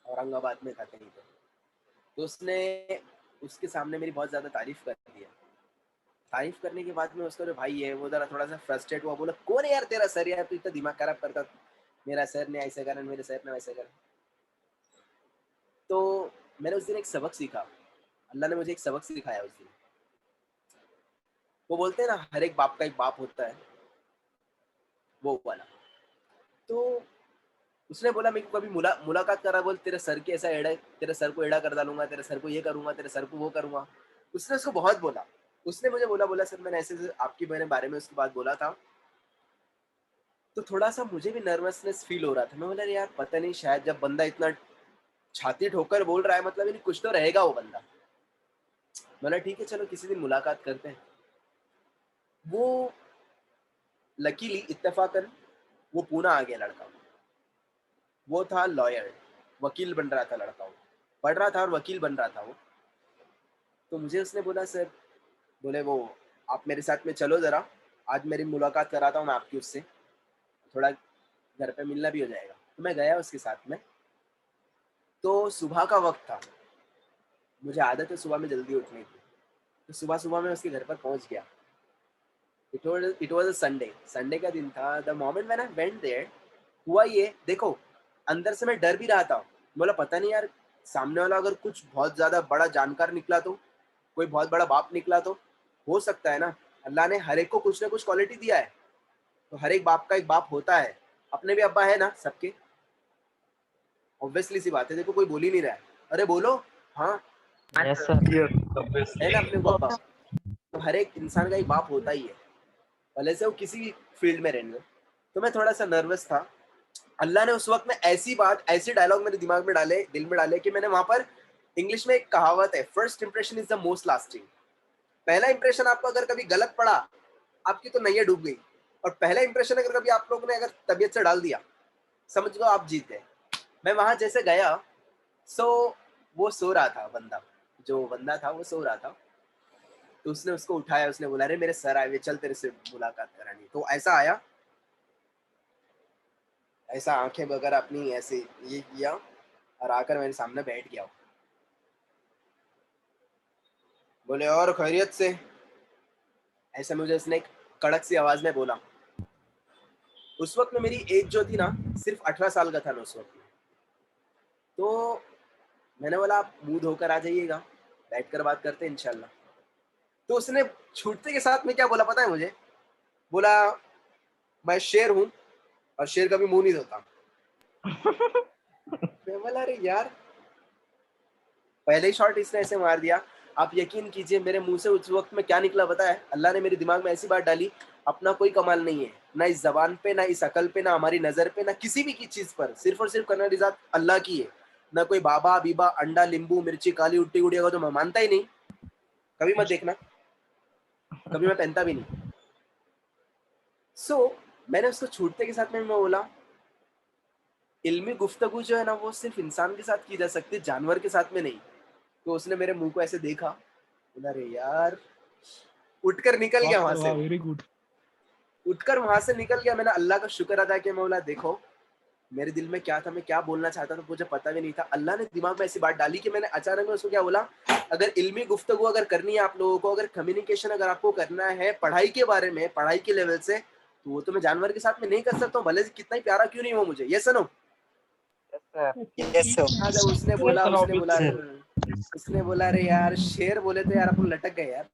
Speaker 1: औरंगाबाद में था कहीं पे, तो उसने उसके सामने मेरी बहुत ज़्यादा तारीफ कर दिया. तारीफ करने के बाद में उसका जो भाई है वो ज़रा थोड़ा सा फ्रस्ट्रेट हुआ, बोला कौन है यार तेरा सर, यार तू इतना दिमाग खराब करता, मेरा सर ने ऐसे करा, मेरे सर ने वैसे करा. तो मैंने उस दिन एक सबक सीखा, अल्लाह ने मुझे एक सबक सिखाया उस दिन. वो बोलते हैं ना हर एक बाप का एक बाप होता है, वो वाला. तो उसने बोला मेरे को कभी मुलाकात करा, बोल तेरे सर के ऐसा एड़ा, तेरे सर को एड़ा कर डालूंगा, तेरे सर को ये करूंगा, तेरे सर को वो करूंगा. उसने उसको बहुत बोला. उसने मुझे बोला सर मैंने ऐसे आपके मेरे बारे में उसके बाद बोला था. तो थोड़ा सा मुझे भी नर्वसनेस फील हो रहा था. मैं बोला यार पता नहीं, शायद जब बंदा इतना छाती ठोकर बोल रहा है मतलब नहीं कुछ तो रहेगा वो बंदा. बोला ठीक है चलो किसी दिन मुलाकात करते हैं. वो लकीली इत्तेफाकन वो पूना आ गया लड़का. वो था लॉयर, वकील बन रहा था लड़का. वो पढ़ रहा था और वकील बन रहा था वो. तो मुझे उसने बोला सर, बोले वो आप मेरे साथ में चलो ज़रा, आज मेरी मुलाकात कराता हूँ मैं आपकी उससे, थोड़ा घर पे मिलना भी हो जाएगा. तो मैं गया उसके साथ में. तो सुबह का वक्त था, मुझे आदत है सुबह में जल्दी उठने की. तो सुबह मैं उसके घर पर पहुँच गया. इट वॉज अ संडे का दिन था. The moment when I went there, हुआ ये देखो, अंदर से मैं डर भी रहा था. बोला पता नहीं यार सामने वाला अगर कुछ बहुत ज़्यादा बड़ा जानकार निकला तो, कोई बहुत बड़ा बाप निकला तो, हो सकता है ना. अल्लाह ने हर एक को कुछ ना कुछ क्वालिटी दिया है, तो हर एक बाप का एक बाप होता है. अपने भी अब्बा है ना सबके, ऑब्वियसली सी बात है. देखो कोई बोल ही नहीं रहा है, अरे बोलो. हाँ
Speaker 4: Yes, sir.
Speaker 1: है ना अपने को अब्बा. तो हर एक इंसान का एक बाप होता ही है, भले से वो किसी भी फील्ड में रहने. तो मैं थोड़ा सा नर्वस था. अल्लाह ने उस वक्त में ऐसी बात, ऐसे डायलॉग मेरे दिमाग में डाले, दिल में डाले कि मैंने वहां पर, इंग्लिश में एक कहावत है, first impression is the most lasting. पहला इंप्रेशन आपको अगर कभी गलत पड़ा, आपकी तो नैया डूब गई. और पहला इंप्रेशन अगर कभी आप लोगों ने अगर तबीयत से डाल दिया, समझ लो आप जीत गए. मैं वहां जैसे गया, सो वो सो रहा था बंदा, जो बंदा था वो सो रहा था. तो उसने उसको उठाया, उसने बोला अरे मेरे सर आए हुए, चल तेरे से मुलाकात करानी. तो ऐसा आया, ऐसा आंखें वगैरह अपनी ऐसे ये किया और आकर मेरे सामने बैठ गया. बोले और खैरियत से, ऐसे मुझे उसने एक कड़क सी आवाज में बोला. उस वक्त में मेरी एज जो थी ना, सिर्फ 18 साल का था ना उस वक्त में. तो मैंने बोला आप मुंह धोकर आ जाइएगा, बैठकर बात करते हैं इंशाल्लाह। तो उसने छूटते के साथ में क्या बोला पता है मुझे? बोला मैं शेर हूँ और शेर कभी मुंह नहीं धोता। मैं बोला अरे यार, पहले ही शॉट इसने ऐसे मार दिया। आप यकीन कीजिए मेरे मुंह से उस वक्त में क्या निकला पता है? अल्लाह ने मेरे दिमाग में ऐसी बात डाली, अपना कोई कमाल नहीं है, ना इस जबान पे, ना इस अकल पे, ना हमारी नजर पे, ना किसी भी की चीज पर, सिर्फ और सिर्फ करने वाली जात अल्लाह की है। ना कोई बाबा बीबा अंडा नींबू मिर्ची काली उट्टी गुड़िया को तो मैं मानता ही नहीं, कभी मत देखना, कभी मैं पहनता भी नहीं। मैंने उसको छूटते के साथ में मैं बोला इल्मी गुफ्तगू जो है ना वो सिर्फ इंसान के साथ की जा सकती है, जानवर के साथ में नहीं। तो उसने मेरे मुंह को ऐसे देखा, बोला अरे यार, उठकर निकल गया वहां से।
Speaker 2: Very good.
Speaker 1: उठकर वहां से निकल गया। मैंने अल्लाह का शुक्र अदा किया। मैं बोला देखो मेरे दिल में क्या था, मैं क्या बोलना चाहता था मुझे पता भी नहीं था। अल्लाह ने दिमाग में ऐसी बात डाली कि मैंने अचानक में उसको क्या बोला, अगर इल्मी गुफ्तगू अगर करनी है आप लोगों को, अगर कम्युनिकेशन अगर आपको करना है पढ़ाई के बारे में, पढ़ाई के लेवल से, तो वो तो मैं जानवर के साथ में नहीं कर सकता हूँ, भले कितना ही प्यारा क्यों नहीं हो मुझे। ये सुनो, उसने बोला अरे यार शेर बोले तो यार अपन लटक गए यार,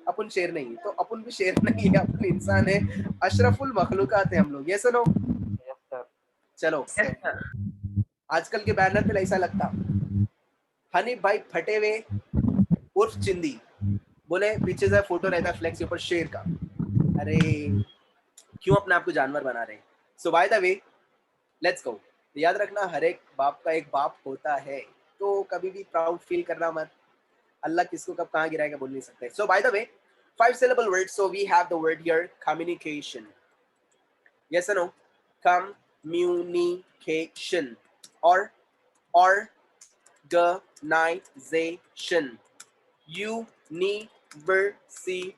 Speaker 1: अपन शेर नहीं, तो अपन भी शेर नहीं है, अपन इंसान है, अशरफुल मखलूकात है हम लोग। ये सुनो, चलो आजकल के बैनर पे ऐसा लगता, हनी भाई फटे हुए उर्फ चिंदी, बोले पीछे से फोटो रहता है फ्लेक्स के ऊपर शेर का। अरे क्यों अपने आप को जानवर बना रहे हैं? So by the way let's go. याद रखना हर एक बाप का एक बाप होता है, तो कभी भी प्राउड फील करना मत। अल्लाह किसको कब कहाँ गिराएगा बोल नहीं सकते। So by the way 5 syllable word, so we have the word here communication. Yes or no? Communication or organization. University.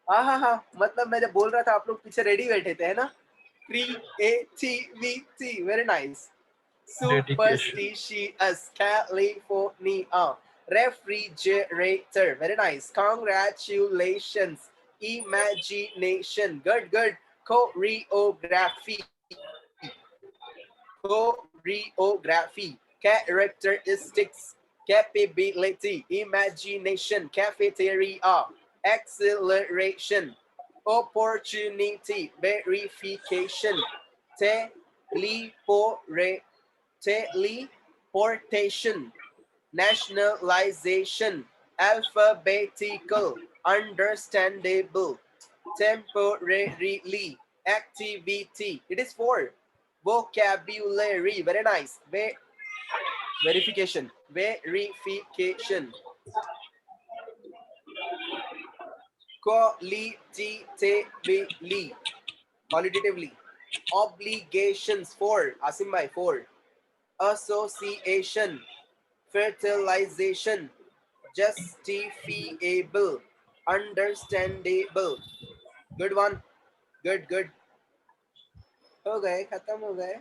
Speaker 1: हाँ, मतलब मैं जब बोल रहा था आप लोग पीछे रेडी बैठे थे, है ना? Creativity. Very nice. Superstitious. California. Refrigerator. Very nice. Congratulations. Imagination. Good. Choreography. Characteristics. Capability. Imagination. Cafeteria. Acceleration. Opportunity. Verification. Teleportation. Nationalization. Alphabetical. Understandable. Temporarily. Activity. It is 4. Vocabulary. Very nice. Verification. Qualitatively. Obligations. 4. Asim bhai, 4. Association. Fertilization. Justifiable. Understandable. Good one. Good. हो गए, खत्म हो गए।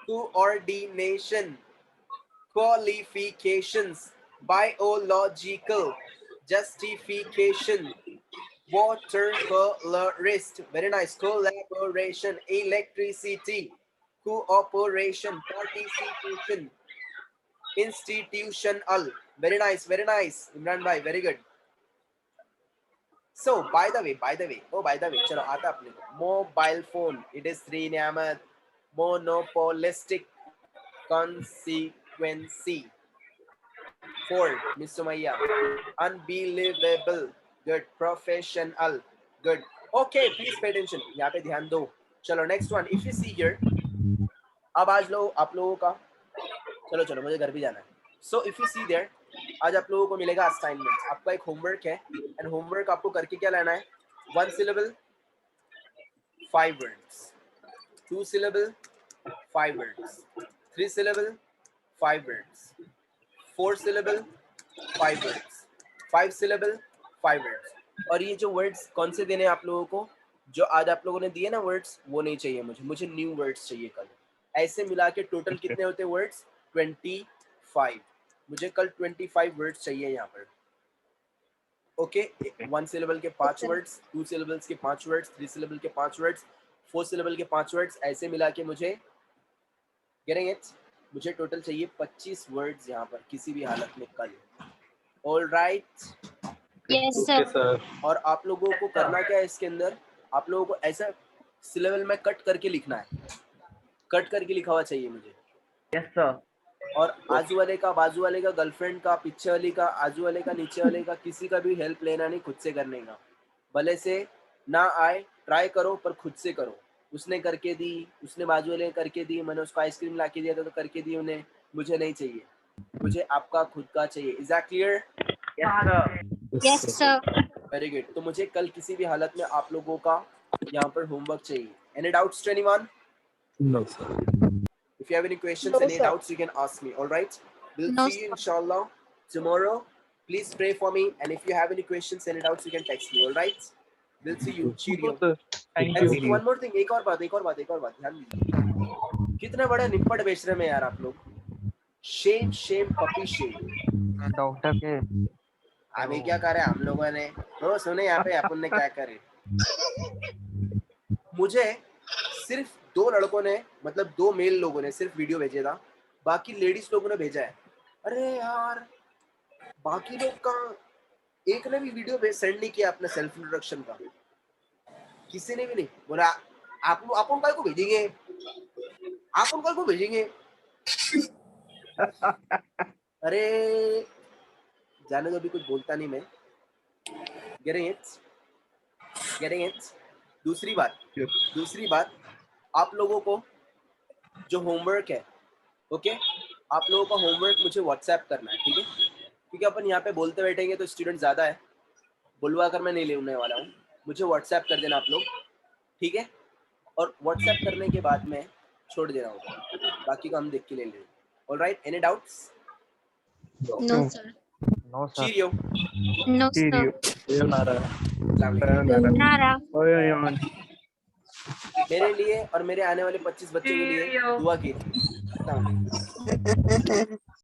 Speaker 1: Coordination. Qualifications. Biological. Justification. Watercolorist. Very nice. Collaboration. Electricity. Cooperation. Participation. Institutional. Very nice. Imran bhai, very good. So by the way, चलो आता अपने को। Mobile phone. It is 3 Niyamat. Monopolistic. Consequency. 4. Miss Sumaya. Unbelievable. Good. Professional. Good. Okay, please pay attention. यहाँ पे ध्यान दो। चलो next one. If you see here, अब आज लो आप लोगों का, चलो मुझे घर भी जाना है। So if you see there, आज आप लोगों को मिलेगा असाइनमेंट। आपका एक होमवर्क है, एंड होमवर्क आपको करके क्या लाना है? 1 syllable 5 words, 2 syllable 5 words, 3 syllable 5 words, 4 syllable 5 words, 5 syllable 5 words। और ये जो वर्ड्स कौन से देने आप लोगों को? जो आज आप लोगों ने दिए ना वर्ड्स, वो नहीं चाहिए मुझे न्यू वर्ड्स चाहिए कल। ऐसे मिला के टोटल कितने होते वर्ड्स? 25। मुझे कल 25 वर्ड्स चाहिए यहाँ पर। ओके, 1 syllable के 5 वर्ड्स, 2 syllables के 5 वर्ड्स, 3 syllable के 5 वर्ड्स, 4 syllable के 5 वर्ड्स, ऐसे मिला के मुझे, getting it? मुझे टोटल चाहिए 25 वर्ड्स यहाँ पर किसी भी हालत में कल। All right.
Speaker 7: Yes,
Speaker 3: okay
Speaker 7: sir.
Speaker 3: Sir.
Speaker 1: और आप लोगों को करना क्या है इसके अंदर, आप लोगों को ऐसा सिलेबल में कट करके लिखना है, कट करके लिखा हुआ चाहिए मुझे।
Speaker 5: Yes sir.
Speaker 1: और आजू वाले का, बाजू वाले का, गर्लफ्रेंड का, पीछे वाली का, आजू वाले का, नीचे वाले का, किसी का भी हेल्प लेना नहीं, खुद से करने का। भले से ना आए, ट्राई करो, पर खुद से करो। उसने करके दी, उसने बाजू वाले ने करके दी, मैंने उसको आइसक्रीम ला के दिया था तो करके दी उन्हें, मुझे नहीं चाहिए, मुझे आपका खुद का चाहिए। Is that clear?
Speaker 7: Yes, sir.
Speaker 1: Very good. तो मुझे कल किसी भी हालत में आप लोगों का यहाँ पर होमवर्क चाहिए। Any doubts to anyone?
Speaker 3: No sir.
Speaker 1: If you have any questions,
Speaker 10: No,
Speaker 1: any
Speaker 10: sir.
Speaker 1: doubts, you can ask me. All right? We'll
Speaker 7: No,
Speaker 1: see you inshallah tomorrow. Please pray for me, and if you have any questions, any doubts, you can text me. All right? We'll see you. Cheerio.
Speaker 2: Thank
Speaker 1: And
Speaker 2: you.
Speaker 1: one more thing. एक और बात ध्यान दीजिए। कितने बड़े निपट बेच रहे हैं यार आप लोग। Shame, puppy shame.
Speaker 4: डॉक्टर के
Speaker 1: अभी क्या करे हम लोगों ने? तो सुने यहाँ पे अपन ने क्या करे। मुझे सिर्फ 2 लड़कों ने, मतलब 2 मेल लोगों ने सिर्फ वीडियो भेजा था, बाकी लेडीज लोगों ने भेजा है। अरे यार, बाकी लोग का एक ने भी वीडियो सेंड नहीं किया अपने सेल्फ इंट्रोडक्शन का, किसी ने भी नहीं बोला आप उनका को भेजेंगे, आप उनका को भेजेंगे। अरे जाने दो, अभी कुछ बोलता नहीं मैं। Getting it. दूसरी बात, आप लोगों को जो होमवर्क है, ओके, आप लोगों का होमवर्क मुझे व्हाट्सएप करना है, ठीक है? क्योंकि अपन यहाँ पे बोलते बैठेंगे तो स्टूडेंट ज़्यादा है, बुलवा कर मैं नहीं लेने वाला हूँ। मुझे व्हाट्सएप कर देना आप लोग, ठीक है? और व्हाट्सएप करने के बाद में छोड़ देना होगा, बाकी को हम देख के ले लेंगे। All right, any doubts?
Speaker 7: No, sir.
Speaker 4: No sir
Speaker 1: cheerio.
Speaker 7: No, sir.
Speaker 2: sayonara।
Speaker 1: अस्सलाम वालेकुम।
Speaker 2: sayonara।
Speaker 7: Nara.
Speaker 2: ओयोन।
Speaker 1: मेरे लिए और मेरे आने वाले 25 बच्चों के लिए दुआ कीजिए। अस्सलाम वालेकुम।